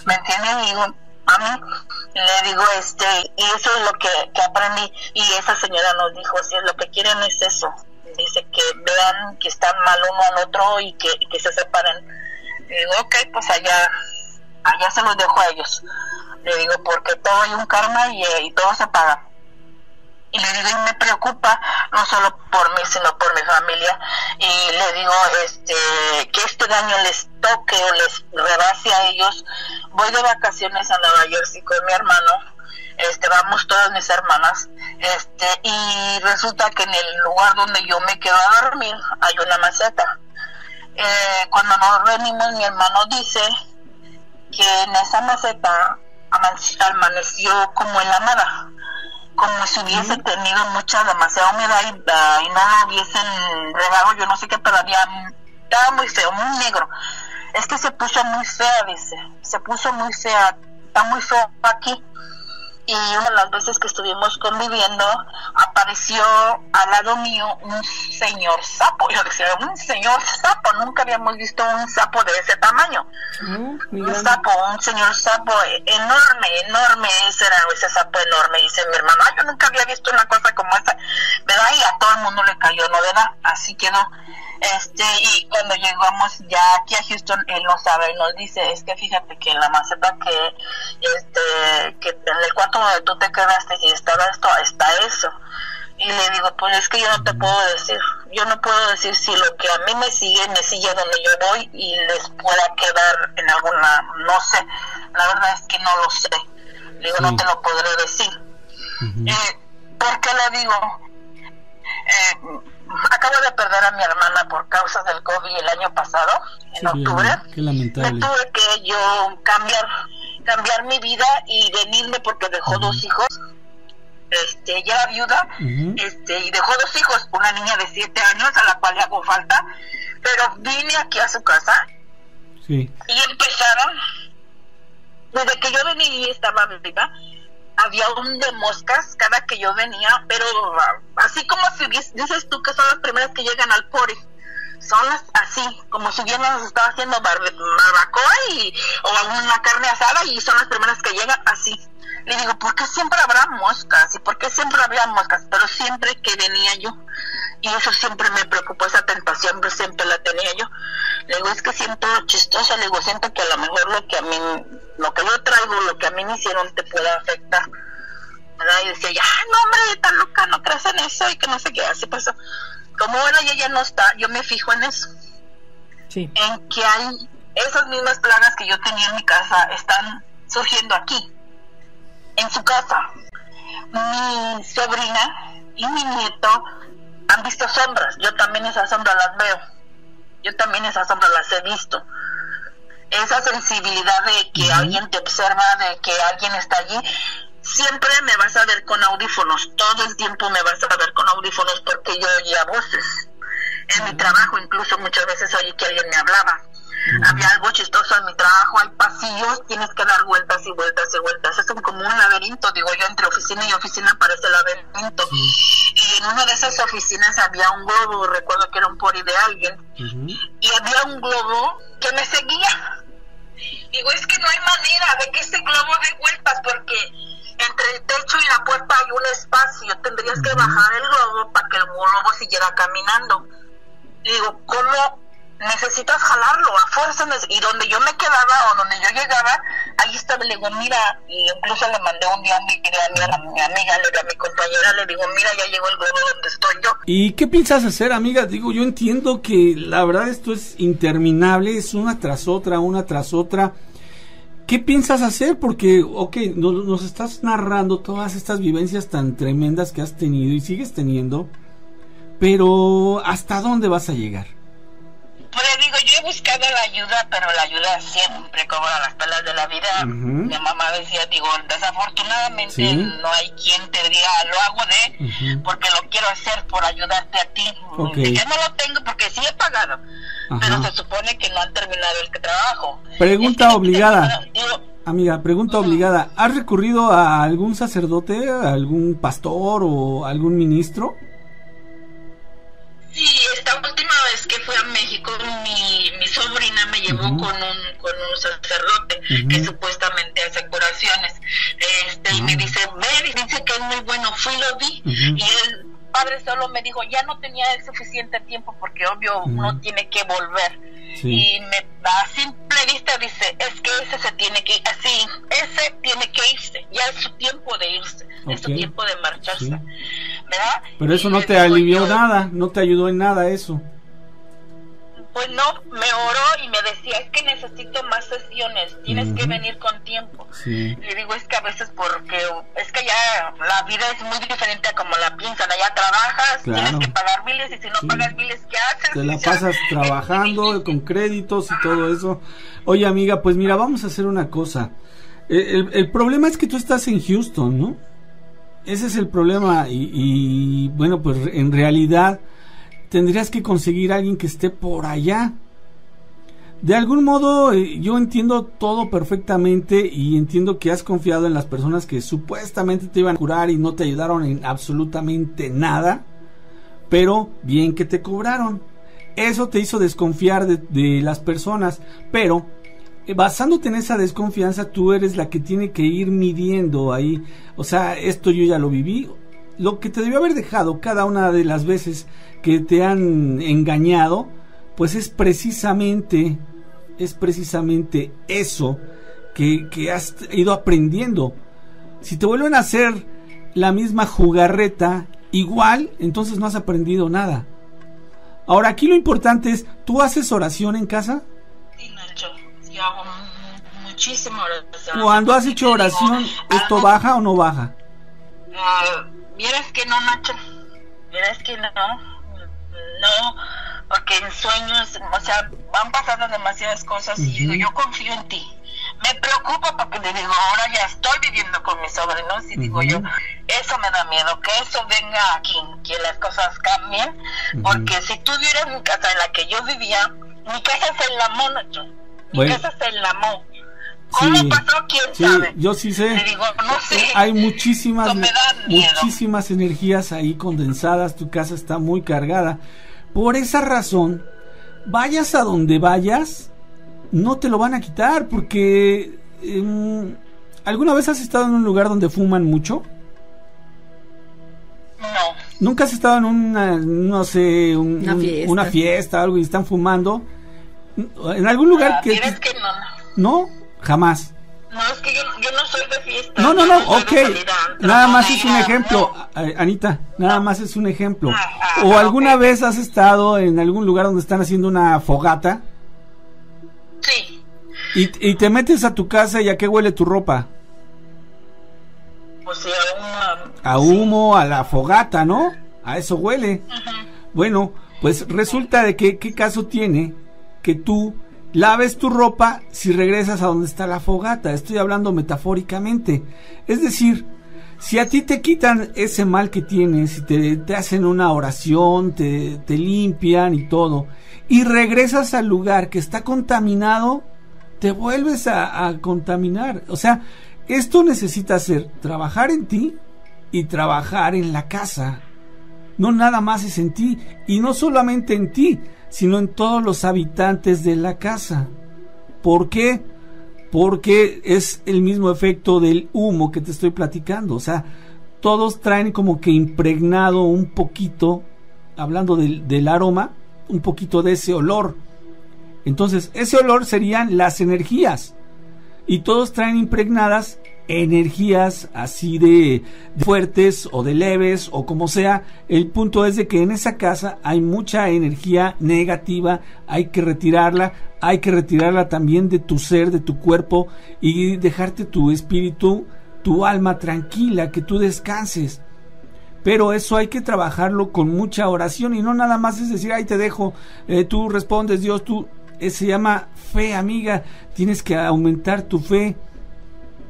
¿Me entienden? Digo, a mí le digo, y eso es lo que aprendí, y esa señora nos dijo, si es lo que quieren es eso. Dice que vean que están mal uno al otro y que se separen. Le digo, ok, pues allá se los dejo a ellos. Le digo, porque todo hay un karma y todo se paga. Y le digo, y me preocupa, no solo por mí, sino por mi familia. Y le digo, que este daño les toque o les rebase a ellos. Voy de vacaciones a Nueva Jersey con mi hermano. Vamos todas mis hermanas, y resulta que en el lugar donde yo me quedo a dormir hay una maceta. Cuando nos reunimos, mi hermano dice que en esa maceta amaneció como en la nada, como si hubiese tenido demasiada humedad y no lo hubiesen regado, yo no sé qué, pero estaba muy feo, muy negro. Es que se puso muy fea, dice, está muy feo aquí. Y una de las veces que estuvimos conviviendo, apareció al lado mío un señor sapo. Yo decía, un señor sapo, nunca habíamos visto un sapo de ese tamaño. Un señor sapo enorme, ese sapo enorme. Dice mi hermano, yo nunca había visto una cosa como esa, ¿verdad? Y a todo el mundo le cayó, ¿no? ¿Verdad? Así quedó. Y cuando llegamos ya aquí a Houston, él nos sabe y nos dice, es que fíjate que en la maceta que en el cuarto donde tú te quedaste y estaba está eso. Y le digo, pues es que yo no te puedo decir si lo que a mí me sigue donde yo voy y les pueda quedar en alguna, no sé, la verdad es que no lo sé. Le digo, no te lo podré decir. ¿Por qué le digo? Acabo de perder a mi hermana por causas del COVID el año pasado, en octubre. Qué lamentable. Me tuve que yo cambiar mi vida y venirme porque dejó dos hijos. Ella era viuda, y dejó dos hijos, una niña de 7 años a la cual le hago falta, pero vine aquí a su casa y empezaron, desde que yo vení y estaba viva, había un de moscas cada que yo venía, pero así como si dices tú que son las primeras que llegan al pori, son las así, como si yo nos estaba haciendo barbacoa o alguna carne asada y son las primeras que llegan así. Le digo, ¿por qué siempre habrá moscas? ¿Y por qué siempre había moscas? Pero siempre que venía yo, y eso siempre me preocupó, esa tentación siempre la tenía yo. Le digo, es que siento chistoso, le digo, siento que a lo mejor lo que yo traigo, lo que a mí me hicieron te puede afectar, ¿verdad? Y decía, ya, no hombre, tan loca, no crees en eso, y que no sé qué, así pasó. Como ahora ella ya no está, yo me fijo en eso. Sí. En que hay esas mismas plagas que yo tenía en mi casa, están surgiendo aquí, en su casa. Mi sobrina y mi nieto han visto sombras, yo también esas sombras las veo, yo también esas sombras las he visto. Esa sensibilidad de que alguien te observa, de que alguien está allí, siempre me vas a ver con audífonos, todo el tiempo me vas a ver con audífonos porque yo oía voces. En mi trabajo incluso muchas veces oí que alguien me hablaba. Había algo chistoso en mi trabajo, hay pasillos, tienes que dar vueltas y vueltas y vueltas, es como un laberinto, digo yo, entre oficina y oficina parece laberinto. Y en una de esas oficinas había un globo, recuerdo que era un pori de alguien, y había un globo que me seguía. Digo, es que no hay manera de que ese globo dé vueltas porque entre el techo y la puerta hay un espacio, tendrías que bajar el globo para que el globo siguiera caminando. Digo, ¿cómo? Necesitas jalarlo a fuerza, y donde yo me quedaba o donde yo llegaba, ahí estaba. Le digo, mira, y incluso le mandé un día a mi amiga, a mi compañera, le digo, mira, ya llegó el globo donde estoy yo. ¿Y qué piensas hacer, amiga? Digo, yo entiendo que la verdad esto es interminable, es una tras otra. ¿Qué piensas hacer? Porque, nos estás narrando todas estas vivencias tan tremendas que has tenido y sigues teniendo, pero ¿hasta dónde vas a llegar? Pues digo, yo he buscado la ayuda, pero la ayuda siempre cobra las pelas de la vida. Mi mamá decía, digo, desafortunadamente no hay quien te diga, lo hago porque lo quiero hacer por ayudarte a ti. Ya no lo tengo porque sí he pagado, pero se supone que no han terminado el trabajo. Pregunta obligada. Amiga, pregunta obligada. ¿Has recurrido a algún sacerdote, a algún pastor o algún ministro? Sí, esta última vez que fui a México, mi sobrina me llevó con un sacerdote que supuestamente hace curaciones. Y me dice, ve, dice que es muy bueno. Fui, lo vi, y el padre solo me dijo, ya no tenía el suficiente tiempo porque obvio uno tiene que volver. Y a simple vista dice, es que ese se tiene que ir, así, ese tiene que irse, ya es su tiempo de irse, es su tiempo de marcharse, ¿verdad? Pero eso no te alivió nada, no te ayudó en nada eso. Pues no, me oró y me decía, es que necesito más sesiones, tienes que venir con tiempo. Le digo, es que a veces porque es que ya la vida es muy diferente a como la piensan. Allá trabajas, tienes que pagar biles, y si no pagas biles, ¿qué haces? Te la pasas trabajando con créditos y todo eso. Oye, amiga, pues mira, vamos a hacer una cosa. El problema es que tú estás en Houston, ¿no? Ese es el problema y bueno, pues en realidad tendrías que conseguir a alguien que esté por allá. De algún modo yo entiendo todo perfectamente y entiendo que has confiado en las personas que supuestamente te iban a curar y no te ayudaron en absolutamente nada, pero bien que te cobraron. Eso te hizo desconfiar de las personas, pero basándote en esa desconfianza, tú eres la que tiene que ir midiendo ahí. O sea, esto yo ya lo viví. Lo que te debió haber dejado cada una de las veces que te han engañado, pues es precisamente eso que has ido aprendiendo. Si te vuelven a hacer la misma jugarreta igual, entonces no has aprendido nada. Ahora, aquí lo importante es, ¿tú haces oración en casa? Sí, Nacho, sí hago muchísima oración. Cuando has hecho oración, ¿esto baja o no baja? Vieras que no, Nacho, vieras que no, porque en sueños, o sea, van pasando demasiadas cosas y digo, yo confío en ti. Me preocupa porque le digo, ahora ya estoy viviendo con mis sobrinos y digo yo, eso me da miedo, que eso venga aquí, que las cosas cambien, porque si tú vieras mi casa en la que yo vivía, mi casa se enlamó, Nacho, mi casa se enlamó, ¿Cómo Sí, pasó? ¿Quién sí, sabe? yo sí sé. Le digo, no sé. Hay muchísimas, Eso me da miedo. muchísimas energías ahí condensadas, tu casa está muy cargada. Por esa razón, vayas a donde vayas, no te lo van a quitar, porque ¿alguna vez has estado en un lugar donde fuman mucho? No. ¿Nunca has estado en una, no sé, una fiesta, algo y están fumando? ¿En algún lugar que... Es que no. ¿No? Jamás. No, es que yo no soy de fiesta. No, yo soy de ok. salir a Nada más es un no. ejemplo, Anita, nada más es un ejemplo. ¿O ok. alguna vez has estado en algún lugar donde están haciendo una fogata Sí. y te metes a tu casa y a qué huele tu ropa? Pues sí, A humo, a la fogata, ¿no? A eso huele. Bueno, pues resulta de que qué caso tiene que tú laves tu ropa si regresas a donde está la fogata. Estoy hablando metafóricamente. Es decir, si a ti te quitan ese mal que tienes y te hacen una oración, te limpian y todo, y regresas al lugar que está contaminado, te vuelves a contaminar. O sea, esto necesita hacer trabajar en ti y trabajar en la casa. No nada más es en ti, y no solamente en ti, sino en todos los habitantes de la casa. ¿Por qué? Porque es el mismo efecto del humo que te estoy platicando. O sea, todos traen como que impregnado un poquito, hablando del aroma, un poquito de ese olor. Entonces, ese olor serían las energías, y todos traen impregnadas energías así de fuertes o de leves o como sea. El punto es de que en esa casa hay mucha energía negativa, hay que retirarla también de tu ser, de tu cuerpo, y dejarte tu espíritu, tu alma tranquila, que tú descanses. Pero eso hay que trabajarlo con mucha oración, y no nada más es decir, ahí te dejo, tú respondes, Dios, se llama fe, amiga. Tienes que aumentar tu fe.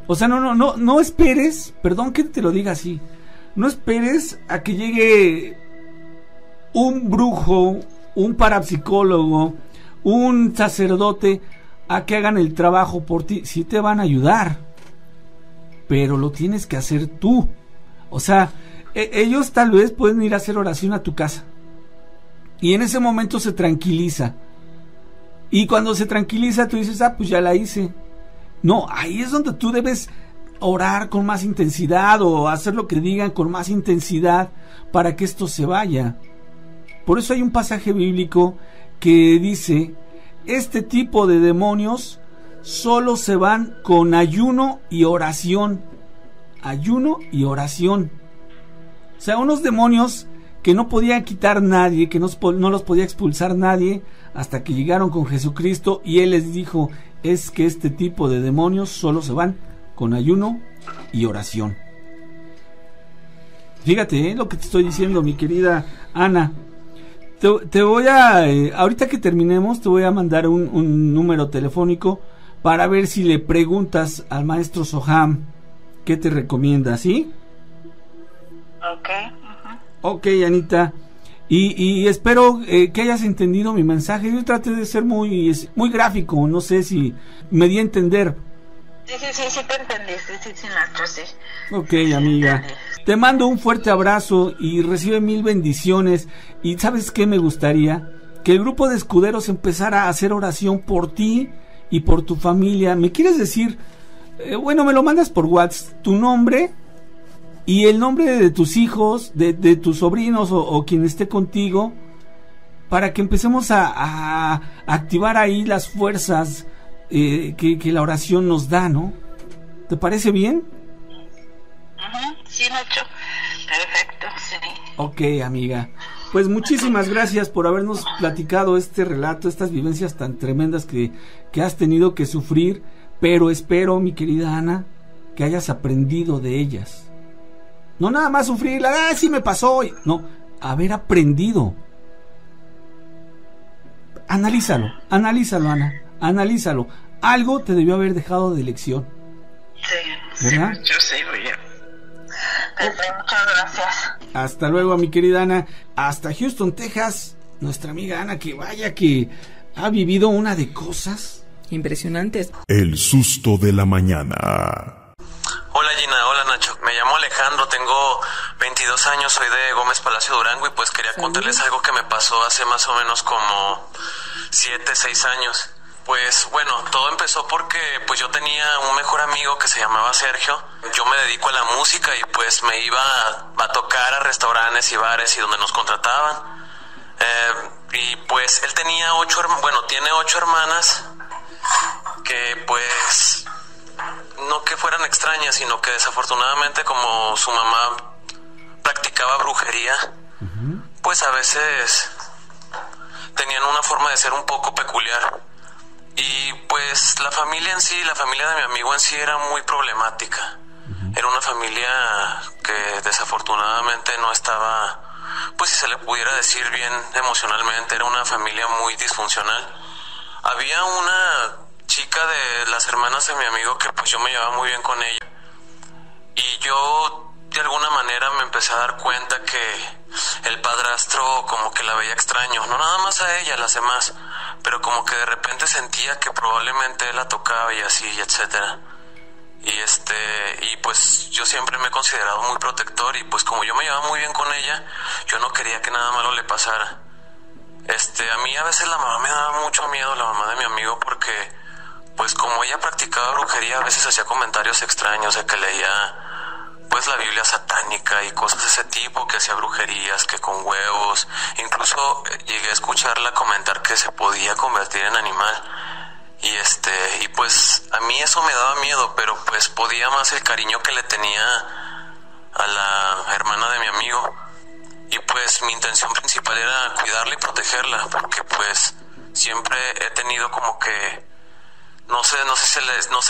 O sea, no esperes, perdón que te lo diga así, no esperes a que llegue un brujo, un parapsicólogo, un sacerdote a que hagan el trabajo por ti. Sí te van a ayudar, pero lo tienes que hacer tú. O sea, ellos tal vez pueden ir a hacer oración a tu casa, y en ese momento se tranquiliza, y cuando se tranquiliza tú dices, pues ya la hice. No, ahí es donde tú debes orar con más intensidad, o hacer lo que digan con más intensidad para que esto se vaya. Por eso hay un pasaje bíblico que dice, este tipo de demonios solo se van con ayuno y oración. Ayuno y oración. O sea, unos demonios que no podía quitar nadie, que no los podía expulsar nadie, hasta que llegaron con Jesucristo, y Él les dijo, es que este tipo de demonios solo se van con ayuno y oración. Fíjate, lo que te estoy diciendo, mi querida Ana. Te voy a, ahorita que terminemos, te voy a mandar un número telefónico para ver si le preguntas al maestro Soham qué te recomienda, ¿sí? Ok. Ok, Anita. Y espero que hayas entendido mi mensaje. Yo traté de ser muy gráfico, no sé si me di a entender. Sí te entendí, sí, maestro, sí. Ok, amiga. Te mando un fuerte abrazo y recibe 1000 bendiciones. Y ¿sabes qué me gustaría? Que el grupo de escuderos empezara a hacer oración por ti y por tu familia. ¿Me quieres decir? Bueno, me lo mandas por WhatsApp, tu nombre y el nombre de tus hijos, de tus sobrinos o quien esté contigo, para que empecemos a activar ahí las fuerzas que la oración nos da, ¿no? ¿Te parece bien? Sí, Nacho. Perfecto, sí. Ok, amiga. Pues muchísimas gracias por habernos platicado este relato, estas vivencias tan tremendas que has tenido que sufrir, pero espero, mi querida Ana, que hayas aprendido de ellas. No nada más sufrirla, sí me pasó. No, haber aprendido. Analízalo, Ana, analízalo. Algo te debió haber dejado de lección. Sí, ¿verdad? Sí, yo sé, muy bien. Muchas gracias. Hasta luego, mi querida Ana. Hasta Houston, Texas, nuestra amiga Ana, que vaya que ha vivido una de cosas. Impresionante. El susto de la mañana. Hola Gina, hola Nacho. Me llamo Alejandro, tengo 22 años, soy de Gómez Palacio Durango y pues quería contarles algo que me pasó hace más o menos como 6 años. Pues bueno, todo empezó porque pues yo tenía un mejor amigo que se llamaba Sergio. Yo me dedico a la música y pues me iba a tocar a restaurantes y bares y donde nos contrataban. Y pues él tenía tiene 8 hermanas que pues no que fueran extrañas, sino que desafortunadamente como su mamá practicaba brujería, pues a veces tenían una forma de ser un poco peculiar. Y pues la familia en sí, la familia de mi amigo en sí era muy problemática. Era una familia que desafortunadamente no estaba, pues si se le pudiera decir bien emocionalmente, era una familia muy disfuncional. Había una chica de las hermanas de mi amigo que pues yo me llevaba muy bien con ella. Y yo de alguna manera me empecé a dar cuenta que el padrastro como que la veía extraño, no nada más a ella, a las demás, pero como que de repente sentía que probablemente él la tocaba y así, y etcétera. Y pues yo siempre me he considerado muy protector y pues como yo me llevaba muy bien con ella, yo no quería que nada malo le pasara. A mí a veces la mamá me daba mucho miedo, la mamá de mi amigo, porque pues como ella practicaba brujería, a veces hacía comentarios extraños de que leía pues la Biblia satánica y cosas de ese tipo, que hacía brujerías, que con huevos, incluso llegué a escucharla comentar que se podía convertir en animal. Y pues a mí eso me daba miedo, pero pues podía más el cariño que le tenía a la hermana de mi amigo. Y pues mi intención principal era cuidarla y protegerla, porque pues siempre he tenido como que no sé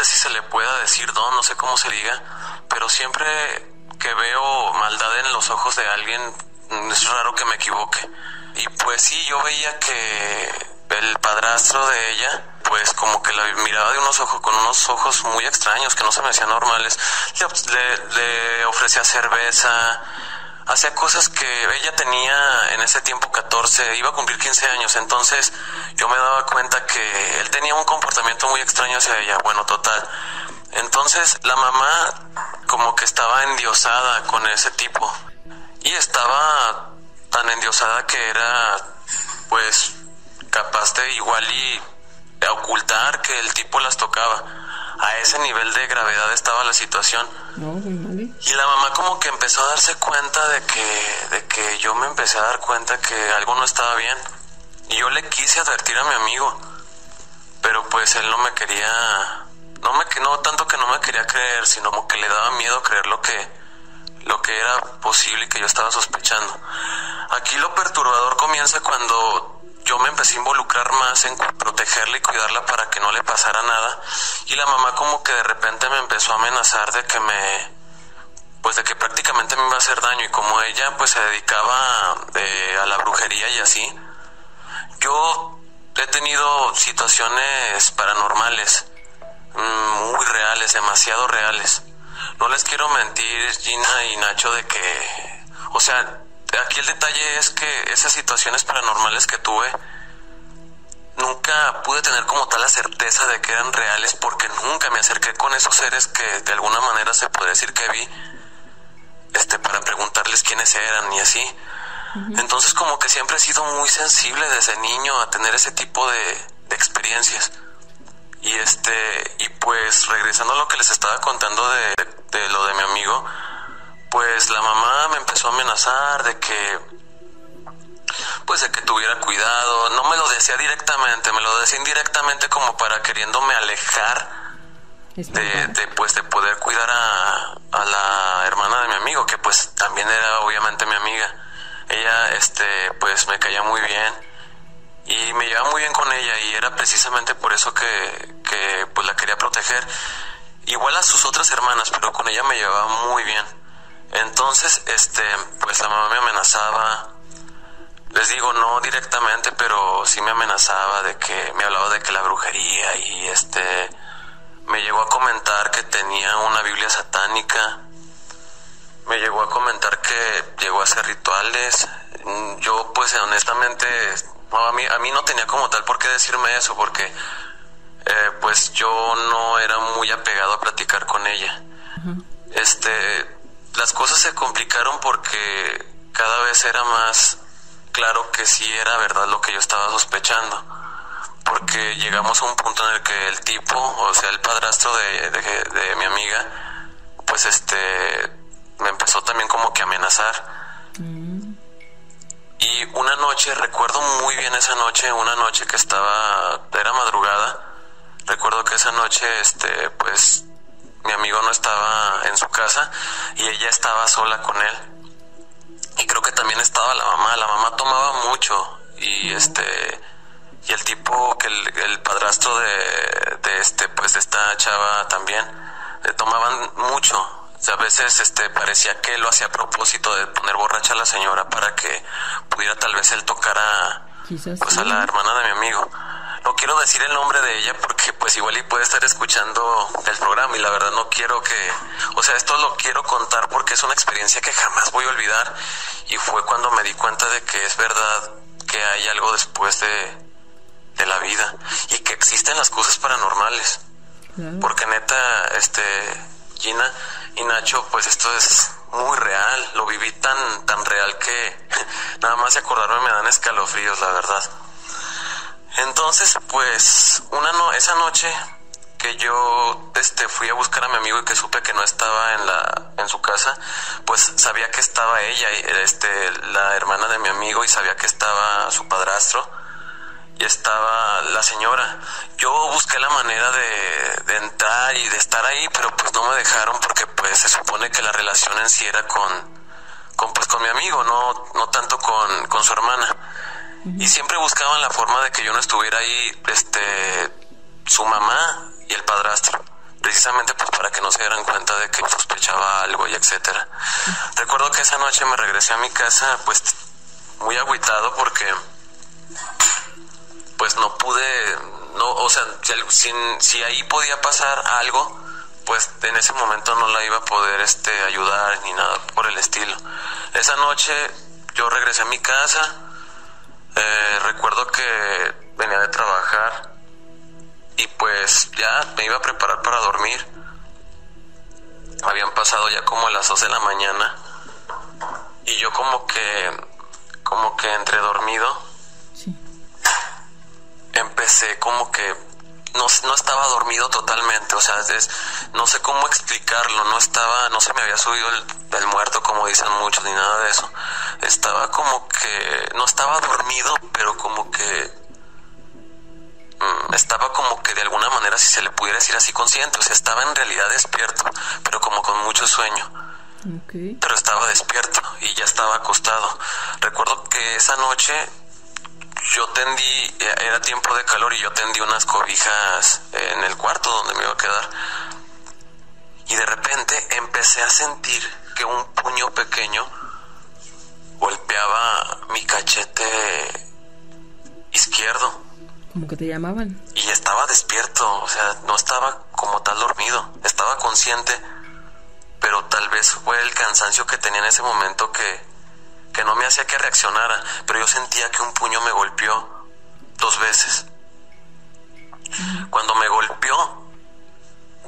si se le pueda decir don, no sé cómo se diga, pero siempre que veo maldad en los ojos de alguien es raro que me equivoque. Y pues sí, yo veía que el padrastro de ella pues como que la miraba de con unos ojos muy extraños que no se me hacían normales. Le ofrecía cerveza, hacía cosas que ella tenía en ese tiempo 14, iba a cumplir 15 años, entonces yo me daba cuenta que él tenía un comportamiento muy extraño hacia ella. Bueno, total, entonces la mamá como que estaba endiosada con ese tipo y estaba tan endiosada que era pues capaz de igual y de ocultar que el tipo las tocaba. A ese nivel de gravedad estaba la situación. Y la mamá como que empezó a darse cuenta de que yo me empecé a dar cuenta que algo no estaba bien. Y yo le quise advertir a mi amigo, pero pues él no me quería, no tanto que no me quería creer, sino como que le daba miedo creer lo que era posible y que yo estaba sospechando. Aquí lo perturbador comienza cuando yo me empecé a involucrar más en protegerla y cuidarla para que no le pasara nada, y la mamá como que de repente me empezó a amenazar de que prácticamente me iba a hacer daño. Y como ella pues se dedicaba a la brujería y así, yo he tenido situaciones paranormales muy reales, demasiado reales. No les quiero mentir, Gina y Nacho, de que, o sea, aquí el detalle es que esas situaciones paranormales que tuve, nunca pude tener como tal la certeza de que eran reales, porque nunca me acerqué con esos seres que de alguna manera se puede decir que vi, para preguntarles quiénes eran y así. Entonces como que siempre he sido muy sensible desde niño a tener ese tipo de experiencias. Y pues regresando a lo que les estaba contando de lo de mi amigo, pues la mamá me empezó a amenazar de que tuviera cuidado. No me lo decía directamente, me lo decía indirectamente, como para queriéndome alejar de poder cuidar a la hermana de mi amigo, que pues también era obviamente mi amiga. Ella pues me caía muy bien y me llevaba muy bien con ella, y era precisamente por eso que pues la quería proteger. Igual a sus otras hermanas, pero con ella me llevaba muy bien. Entonces, pues la mamá me amenazaba, les digo, no directamente, pero sí me amenazaba de que, me hablaba de que la brujería, y me llegó a comentar que tenía una Biblia satánica, me llegó a comentar que llegó a hacer rituales. Yo pues honestamente, no, a mí no tenía como tal por qué decirme eso, porque pues yo no era muy apegado a platicar con ella. Las cosas se complicaron porque cada vez era más claro que sí era verdad lo que yo estaba sospechando, porque llegamos a un punto en el que el tipo, o sea, el padrastro de mi amiga, pues me empezó también como que a amenazar. Y una noche, recuerdo muy bien esa noche, una noche que era madrugada. Recuerdo que esa noche, pues mi amigo no estaba en su casa y ella estaba sola con él. Y creo que también estaba la mamá tomaba mucho y y el tipo que el padrastro de esta chava también tomaban mucho. O sea, a veces parecía que él lo hacía a propósito de poner borracha a la señora para que pudiera tal vez él tocar a la hermana de mi amigo. No quiero decir el nombre de ella porque pues igual y puede estar escuchando el programa y la verdad no quiero esto lo quiero contar porque es una experiencia que jamás voy a olvidar y fue cuando me di cuenta de que es verdad que hay algo después de la vida y que existen las cosas paranormales. Claro. Porque neta, Gina y Nacho, pues esto es muy real, lo viví tan real que nada más de acordarme me dan escalofríos, la verdad. Entonces, pues, esa noche que yo fui a buscar a mi amigo y que supe que no estaba en su casa, pues sabía que estaba ella, la hermana de mi amigo, y sabía que estaba su padrastro y estaba la señora. Yo busqué la manera de entrar y de estar ahí, pero pues no me dejaron porque pues se supone que la relación en sí era con mi amigo, no tanto con su hermana. Y siempre buscaban la forma de que yo no estuviera ahí, su mamá y el padrastro, precisamente pues para que no se dieran cuenta de que sospechaba algo y etcétera. Recuerdo que esa noche me regresé a mi casa pues muy agüitado porque pues no pude, si ahí podía pasar algo, pues en ese momento no la iba a poder ayudar ni nada por el estilo. Esa noche yo regresé a mi casa. Recuerdo que venía de trabajar y pues ya me iba a preparar para dormir. Habían pasado ya como las 2 de la mañana y yo como que entre dormido. Sí. Empecé como que no estaba dormido totalmente, o sea, no sé cómo explicarlo, no se me había subido el muerto como dicen muchos ni nada de eso. Estaba como que no estaba dormido, pero como que estaba como que de alguna manera, si se le pudiera decir así, consciente, o sea, estaba en realidad despierto, pero como con mucho sueño. Okay. Pero estaba despierto y ya estaba acostado. Recuerdo que esa noche era tiempo de calor y yo tendí unas cobijas en el cuarto donde me iba a quedar. Y de repente empecé a sentir que un puño pequeño golpeaba mi cachete izquierdo. Como que te llamaban. Y estaba despierto, o sea, no estaba como tal dormido, estaba consciente, pero tal vez fue el cansancio que tenía en ese momento que no me hacía que reaccionara, pero yo sentía que un puño me golpeó 2 veces. Cuando me golpeó,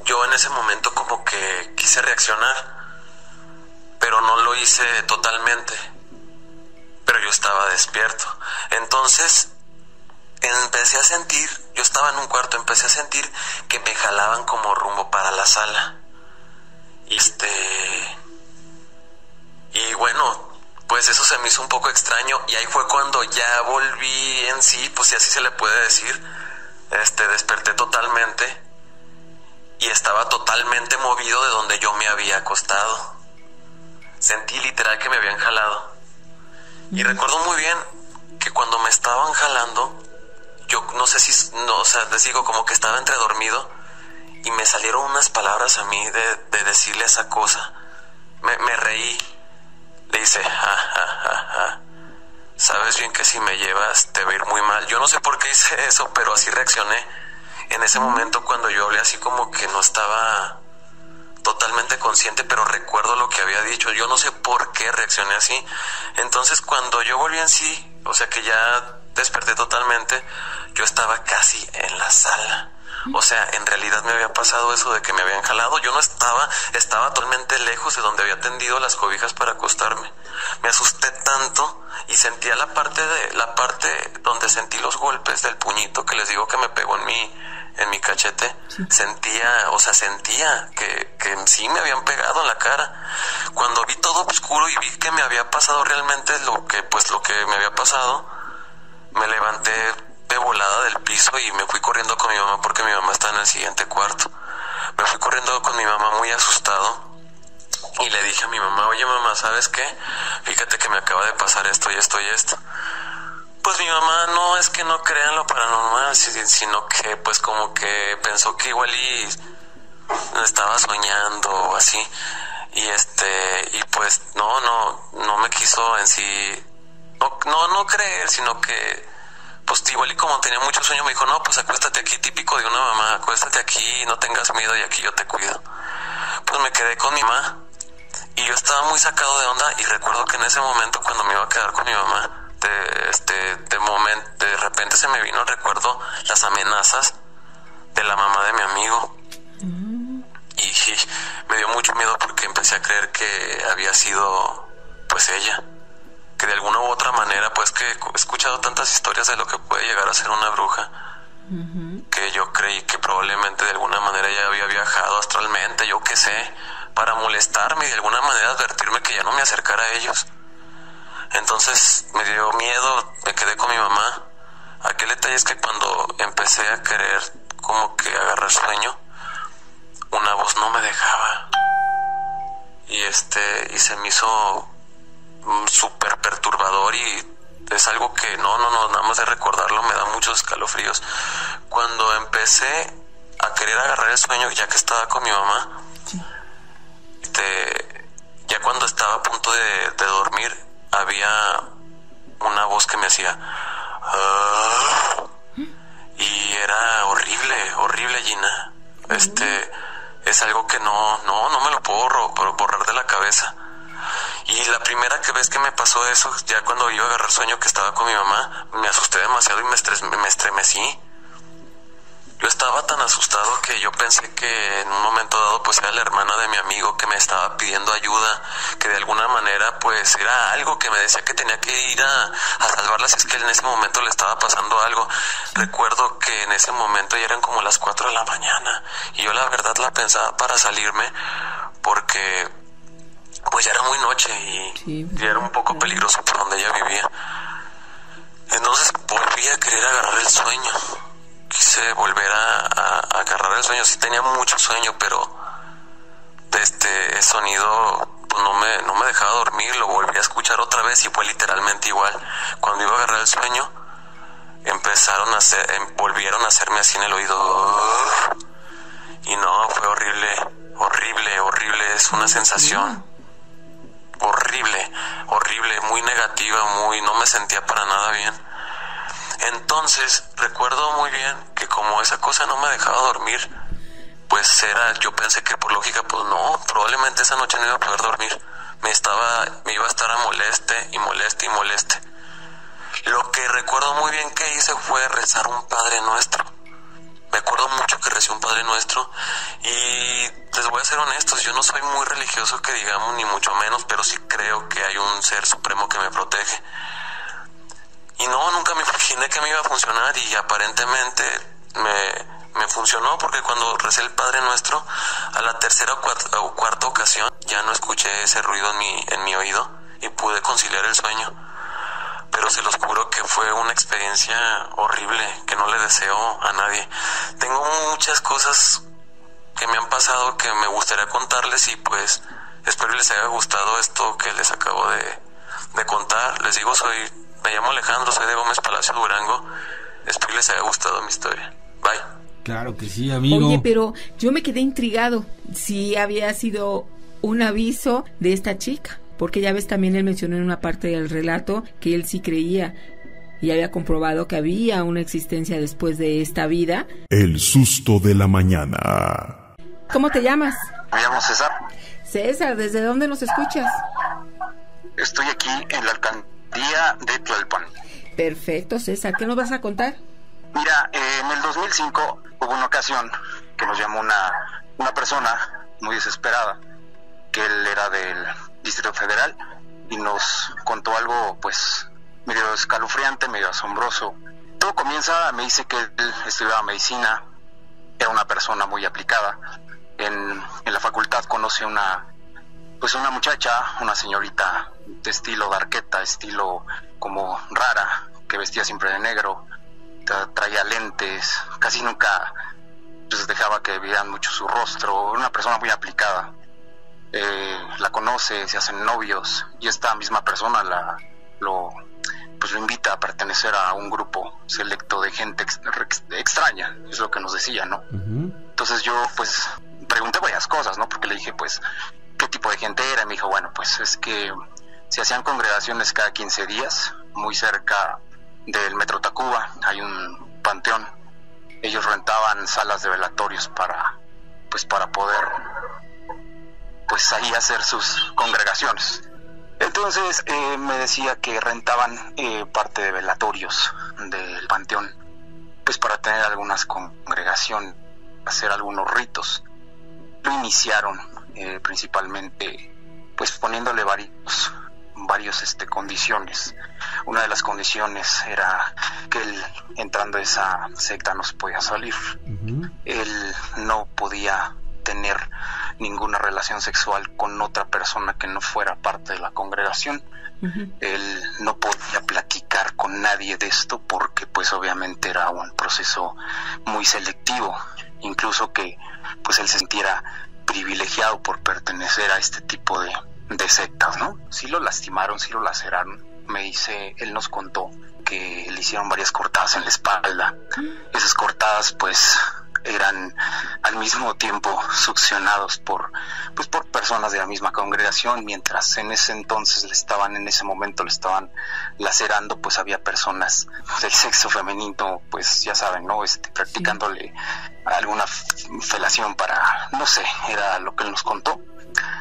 yo en ese momento como que quise reaccionar, pero no lo hice totalmente, pero yo estaba despierto. Entonces empecé a sentir, yo estaba en un cuarto, empecé a sentir que me jalaban como rumbo para la sala. Y bueno, pues eso se me hizo un poco extraño y ahí fue cuando ya volví en sí, pues si así se le puede decir. Desperté totalmente y estaba totalmente movido de donde yo me había acostado. Sentí literal que me habían jalado. Y recuerdo muy bien que cuando me estaban jalando, yo no sé les digo, como que estaba entre dormido y me salieron unas palabras a mí de decirle esa cosa. Me reí. Le hice, sabes bien que si me llevas te va a ir muy mal. Yo no sé por qué hice eso, pero así reaccioné. En ese momento cuando yo hablé así como que no estaba totalmente consciente, pero recuerdo lo que había dicho. Yo no sé por qué reaccioné así. Entonces cuando yo volví en sí, o sea que ya desperté totalmente, yo estaba casi en la sala. O sea, en realidad me había pasado eso de que me habían jalado. Yo no estaba totalmente lejos de donde había tendido las cobijas para acostarme. Me asusté tanto y sentía la parte donde sentí los golpes del puñito que les digo que me pegó en mi cachete. Sí. Sentía que sí me habían pegado en la cara. Cuando vi todo oscuro y vi que me había pasado realmente lo que me había pasado, me levanté de volada del piso y me fui corriendo con mi mamá porque mi mamá está en el siguiente cuarto. Me fui corriendo con mi mamá muy asustado y le dije a mi mamá: oye mamá, ¿sabes qué? Fíjate que me acaba de pasar esto y esto y esto. Pues mi mamá no es que no crea en lo paranormal, sino que pues como que pensó que igual y estaba soñando o así. Y pues no me quiso en sí no creer, sino que pues igual y como tenía mucho sueño me dijo: no, pues acuéstate aquí, típico de una mamá, acuéstate aquí, no tengas miedo y aquí yo te cuido. Pues me quedé con mi mamá y yo estaba muy sacado de onda y recuerdo que en ese momento cuando me iba a quedar con mi mamá, de repente se me vino el recuerdo las amenazas de la mamá de mi amigo. Y me dio mucho miedo porque empecé a creer que había sido pues ella, que de alguna u otra manera, pues que he escuchado tantas historias de lo que puede llegar a ser una bruja, que yo creí que probablemente de alguna manera ella había viajado astralmente, yo qué sé, para molestarme y de alguna manera advertirme que ya no me acercara a ellos. Entonces me dio miedo, me quedé con mi mamá. Aquel detalle es que cuando empecé a querer como que agarrar sueño, una voz no me dejaba y se me hizo súper perturbador y es algo que no, nada más de recordarlo me da muchos escalofríos. Cuando empecé a querer agarrar el sueño, ya que estaba con mi mamá, ya cuando estaba a punto de dormir, había una voz que me hacía y era horrible, Gina. Es algo que no me lo puedo borrar de la cabeza. Y la primera vez que me pasó eso, ya cuando iba a agarrar sueño que estaba con mi mamá, me asusté demasiado y me estremecí. Yo estaba tan asustado que yo pensé que en un momento dado pues era la hermana de mi amigo que me estaba pidiendo ayuda, que de alguna manera pues era algo que me decía que tenía que ir a salvarla si es que en ese momento le estaba pasando algo. Recuerdo que en ese momento ya eran como las 4 de la mañana y yo la verdad la pensaba para salirme porque pues ya era muy noche y ya era un poco peligroso por donde ella vivía. Entonces volví a querer agarrar el sueño. Quise volver a agarrar el sueño. Sí tenía mucho sueño, pero este sonido pues no me dejaba dormir. Lo volví a escuchar otra vez y fue literalmente igual. Cuando iba a agarrar el sueño, volvieron a hacerme así en el oído. Y no, fue horrible. Es una sensación horrible, muy negativa, no me sentía para nada bien. Entonces recuerdo muy bien que como esa cosa no me dejaba dormir, pues yo pensé que por lógica pues no, probablemente esa noche no iba a poder dormir, me iba a estar a moleste. Lo que recuerdo muy bien que hice fue rezar un Padre Nuestro. Me acuerdo mucho que recé un Padre Nuestro y les voy a ser honestos, yo no soy muy religioso que digamos, ni mucho menos, pero sí creo que hay un ser supremo que me protege. Y nunca me imaginé que me iba a funcionar y aparentemente me funcionó porque cuando recé el Padre Nuestro, a la tercera o cuarta ocasión ya no escuché ese ruido en mi oído y pude conciliar el sueño. Pero se los juro que fue una experiencia horrible que no le deseo a nadie. Tengo muchas cosas que me han pasado que me gustaría contarles y pues espero les haya gustado esto que les acabo de contar. Les digo, me llamo Alejandro, soy de Gómez Palacio, Durango. Espero les haya gustado mi historia. Bye. Claro que sí, amigo. Oye, pero yo me quedé intrigado si había sido un aviso de esta chica, porque ya ves, también él mencionó en una parte del relato que él sí creía y había comprobado que había una existencia después de esta vida. El susto de la mañana. ¿Cómo te llamas? Me llamo César. César, ¿desde dónde nos escuchas? Estoy aquí en la alcaldía de Tlalpan. Perfecto, César, ¿qué nos vas a contar? Mira, en el 2005 hubo una ocasión que nos llamó una persona muy desesperada, que él era del Distrito Federal, y nos contó algo pues medio escalofriante, medio asombroso. Todo comienza, me dice que él estudiaba medicina, era una persona muy aplicada. En la facultad conoce una muchacha, una señorita de estilo darqueta, estilo como rara, que vestía siempre de negro, traía lentes, casi nunca pues dejaba que vieran mucho su rostro, una persona muy aplicada. La conoce, se hacen novios, y esta misma persona lo invita a pertenecer a un grupo selecto de gente extraña, es lo que nos decía, ¿no? Uh-huh. Entonces yo pues pregunté varias cosas, ¿no? Porque le dije pues qué tipo de gente era, y me dijo, bueno, pues es que se hacían congregaciones cada 15 días, muy cerca del Metro Tacuba, hay un panteón. Ellos rentaban salas de velatorios para poder pues ahí hacer sus congregaciones. Entonces me decía que rentaban parte de velatorios del panteón, pues para tener algunas congregaciones, hacer algunos ritos. Lo iniciaron principalmente pues poniéndole varios condiciones. Una de las condiciones era que él, entrando a esa secta, no se podía salir. Uh-huh. Él no podía tener ninguna relación sexual con otra persona que no fuera parte de la congregación. Uh-huh. Él no podía platicar con nadie de esto porque pues obviamente era un proceso muy selectivo, incluso que pues él se sintiera privilegiado por pertenecer a este tipo de sectas, ¿no? Sí lo lastimaron, sí lo laceraron. Él nos contó que le hicieron varias cortadas en la espalda. Esas cortadas pues eran al mismo tiempo succionados por personas de la misma congregación, mientras en ese momento le estaban lacerando, pues había personas del sexo femenino, pues ya saben, ¿no? Practicándole alguna felación para, no sé, era lo que él nos contó.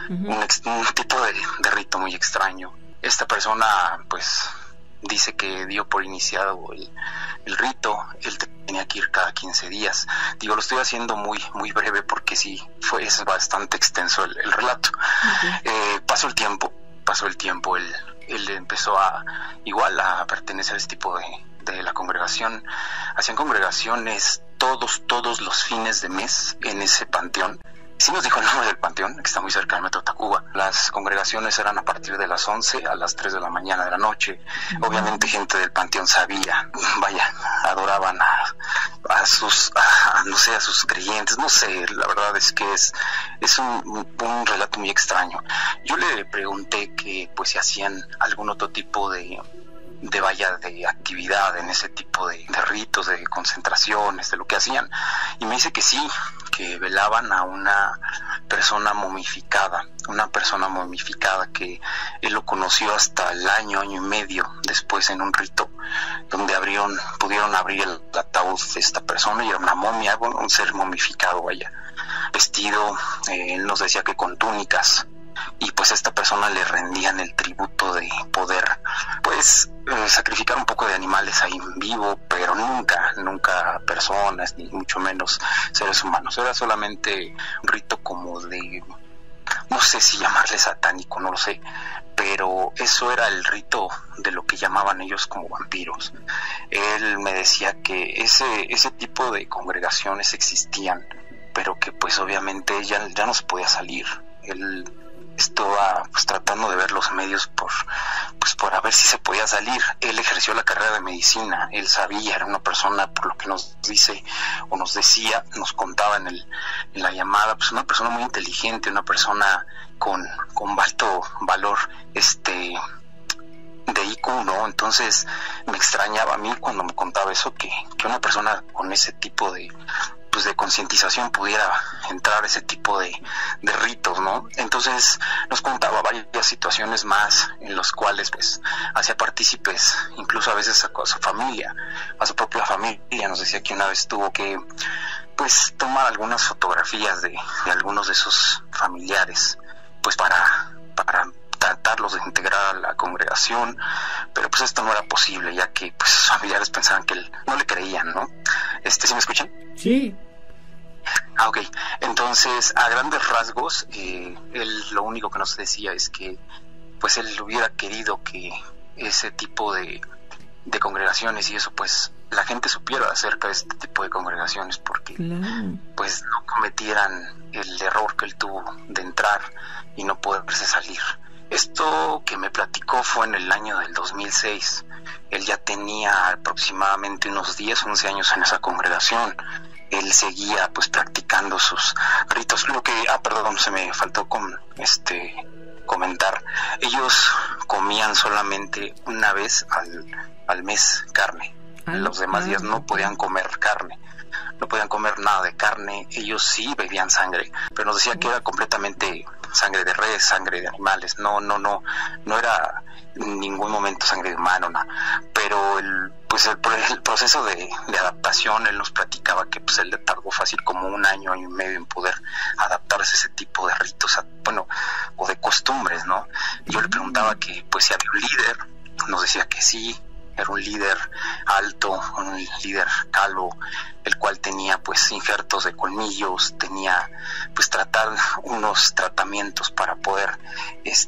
Uh-huh. Un tipo de rito muy extraño. Esta persona pues dice que dio por iniciado el rito. Él tenía que ir cada 15 días. Digo, lo estoy haciendo muy muy breve porque sí, es bastante extenso el relato. Uh-huh. Pasó el tiempo, él empezó a pertenecer a este tipo de la congregación. Hacían congregaciones todos los fines de mes en ese panteón. Sí nos dijo el nombre del panteón, que está muy cerca del Metro Tacuba. Las congregaciones eran a partir de las 11 a las 3 de la mañana de la noche. Uh-huh. Obviamente gente del panteón sabía, adoraban a sus creyentes, no sé, la verdad es que es un relato muy extraño. Yo le pregunté que pues si hacían algún otro tipo de actividad en ese tipo de ritos, de concentraciones, de lo que hacían, y me dice que sí, que velaban a una persona momificada que él lo conoció hasta el año y medio después en un rito donde pudieron abrir el ataúd de esta persona, y era una momia, un ser momificado, vestido, él nos decía que con túnicas, y pues a esta persona le rendían el tributo de poder pues sacrificar un poco de animales ahí en vivo, pero nunca personas, ni mucho menos seres humanos. Era solamente un rito como de, no sé si llamarle satánico, no lo sé, pero eso era el rito de lo que llamaban ellos como vampiros. Él me decía que ese tipo de congregaciones existían, pero que pues obviamente ya no se podía salir. Él estaba pues tratando de ver los medios por a ver si se podía salir. Él ejerció la carrera de medicina, él sabía, era una persona, por lo que nos dice o nos decía, nos contaba en la llamada, pues una persona muy inteligente, una persona con alto valor de IQ, ¿no? Entonces me extrañaba a mí cuando me contaba eso, que una persona con ese tipo de concientización pudiera entrar a ese tipo de ritos, ¿no? Entonces nos contaba varias situaciones más en los cuales pues hacía partícipes, incluso a veces a su familia, a su propia familia. Nos decía que una vez tuvo que pues tomar algunas fotografías de algunos de sus familiares, pues para tratar tratarlos de integrar a la congregación, pero pues esto no era posible, ya que pues sus familiares pensaban que no le creían, ¿no? ¿Sí me escuchan? Sí. Ok, entonces a grandes rasgos, él lo único que nos decía es que pues él hubiera querido que ese tipo de congregaciones y eso, pues la gente supiera acerca de este tipo de congregaciones, porque pues no cometieran el error que él tuvo de entrar y no poderse salir. Esto que me platicó fue en el año del 2006. Él ya tenía aproximadamente unos 10, 11 años en esa congregación. Él seguía pues practicando sus ritos. Lo que, perdón, se me faltó comentar. Ellos comían solamente una vez al mes carne. Los demás días no podían comer carne, no podían comer nada de carne. Ellos sí bebían sangre, pero nos decía que era completamente sangre de res, sangre de animales. No era en ningún momento sangre de humano, nada. Pero el proceso de adaptación, él nos platicaba que pues él le tardó fácil como 1 año y medio en poder adaptarse a ese tipo de ritos, o de costumbres, ¿no? Yo le preguntaba que pues si había un líder, nos decía que sí. Era un líder alto, un líder calvo, el cual tenía pues injertos de colmillos, tenía pues unos tratamientos para poder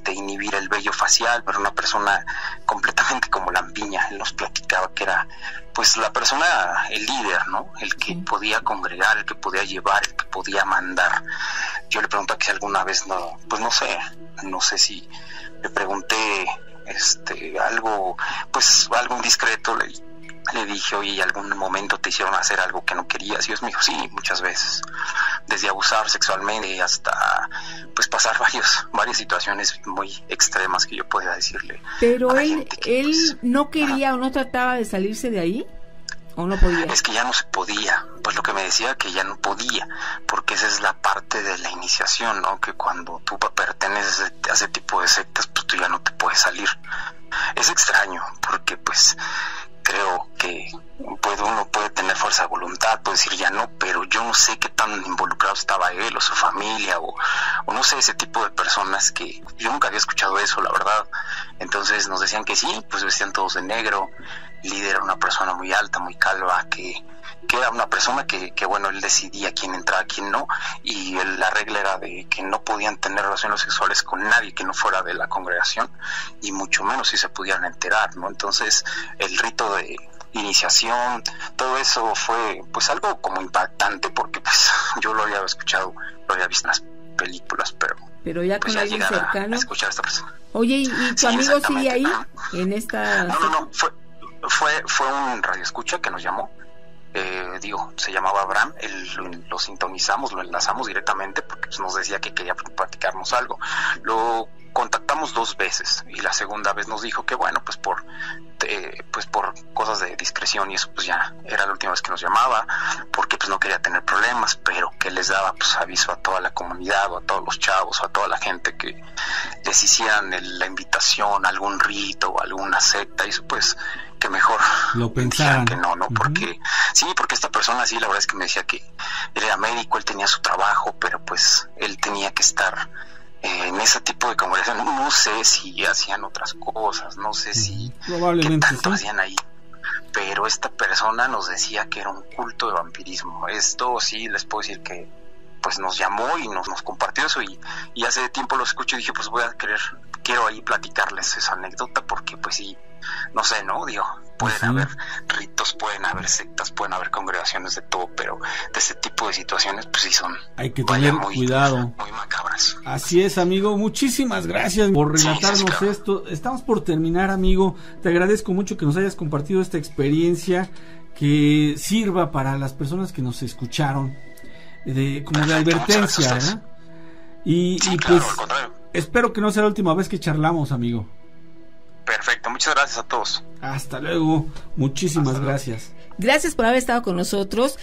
inhibir el vello facial, pero una persona completamente como lampiña. Él nos platicaba que era pues la persona, el líder, ¿no? El que podía congregar, el que podía llevar, el que podía mandar. Yo le pregunté que si alguna vez no sé si le pregunté algo indiscreto, le dije, oye, ¿algún momento te hicieron hacer algo que no querías? Y él me dijo, sí, muchas veces, desde abusar sexualmente hasta pues pasar varias situaciones muy extremas que yo podía decirle. Pero él no quería o no trataba de salirse de ahí, ¿o no podía? Es que ya no se podía, pues lo que me decía que ya no podía, porque esa es la parte de la iniciación, ¿no? Que cuando tú perteneces a ese tipo de sectas, pues tú ya no te puedes salir. Es extraño, porque pues creo que uno puede tener fuerza de voluntad, puede decir ya no, pero yo no sé qué tan involucrado estaba él o su familia, o no sé, ese tipo de personas que yo nunca había escuchado eso, la verdad. Entonces nos decían que sí, pues vestían todos de negro. El líder era una persona muy alta, muy calva, que era una persona que bueno, él decidía quién entraba, quién no, y la regla era de que no podían tener relaciones sexuales con nadie que no fuera de la congregación, y mucho menos si se pudieran enterar, ¿no? Entonces el rito de iniciación, todo eso fue pues algo como impactante, porque pues yo lo había escuchado, lo había visto en las películas, pero ya pues con alguien cercano. A escuchar a esta persona. Oye, ¿y tu amigo sigue ahí en esta? No, fue un radioescucha que nos llamó. Se llamaba Abraham. Lo sintonizamos, lo enlazamos directamente porque pues, nos decía que quería platicarnos algo. Lo contactamos 2 veces y la segunda vez nos dijo que bueno, pues por cosas de discreción y eso, pues ya era la última vez que nos llamaba, porque pues no quería tener problemas, pero que les daba pues aviso a toda la comunidad, o a todos los chavos, o a toda la gente que les hicieran la invitación a algún rito o alguna secta, y eso pues que mejor lo pensaran que no, porque porque esta persona sí, la verdad es que me decía que él era médico, él tenía su trabajo, pero pues él tenía que estar en ese tipo de congregación. No sé si hacían otras cosas, no sé si probablemente qué tanto hacían ahí, pero esta persona nos decía que era un culto de vampirismo. Esto sí les puedo decir que pues nos llamó y nos compartió eso, y hace tiempo lo escucho y dije pues quiero ahí platicarles esa anécdota, porque pues sí, no sé, ¿no? Digo, pueden haber ritos, pueden haber sectas, pueden haber congregaciones de todo, pero de ese tipo de situaciones pues sí hay que tener cuidado, muy macabras. Así es, amigo, muchísimas gracias por relatarnos esto. Estamos por terminar, amigo. Te agradezco mucho que nos hayas compartido esta experiencia, que sirva para las personas que nos escucharon como de advertencia, ¿verdad? Y claro, pues espero que no sea la última vez que charlamos, amigo. Perfecto, muchas gracias a todos. Hasta luego, muchísimas gracias. Gracias por haber estado con nosotros.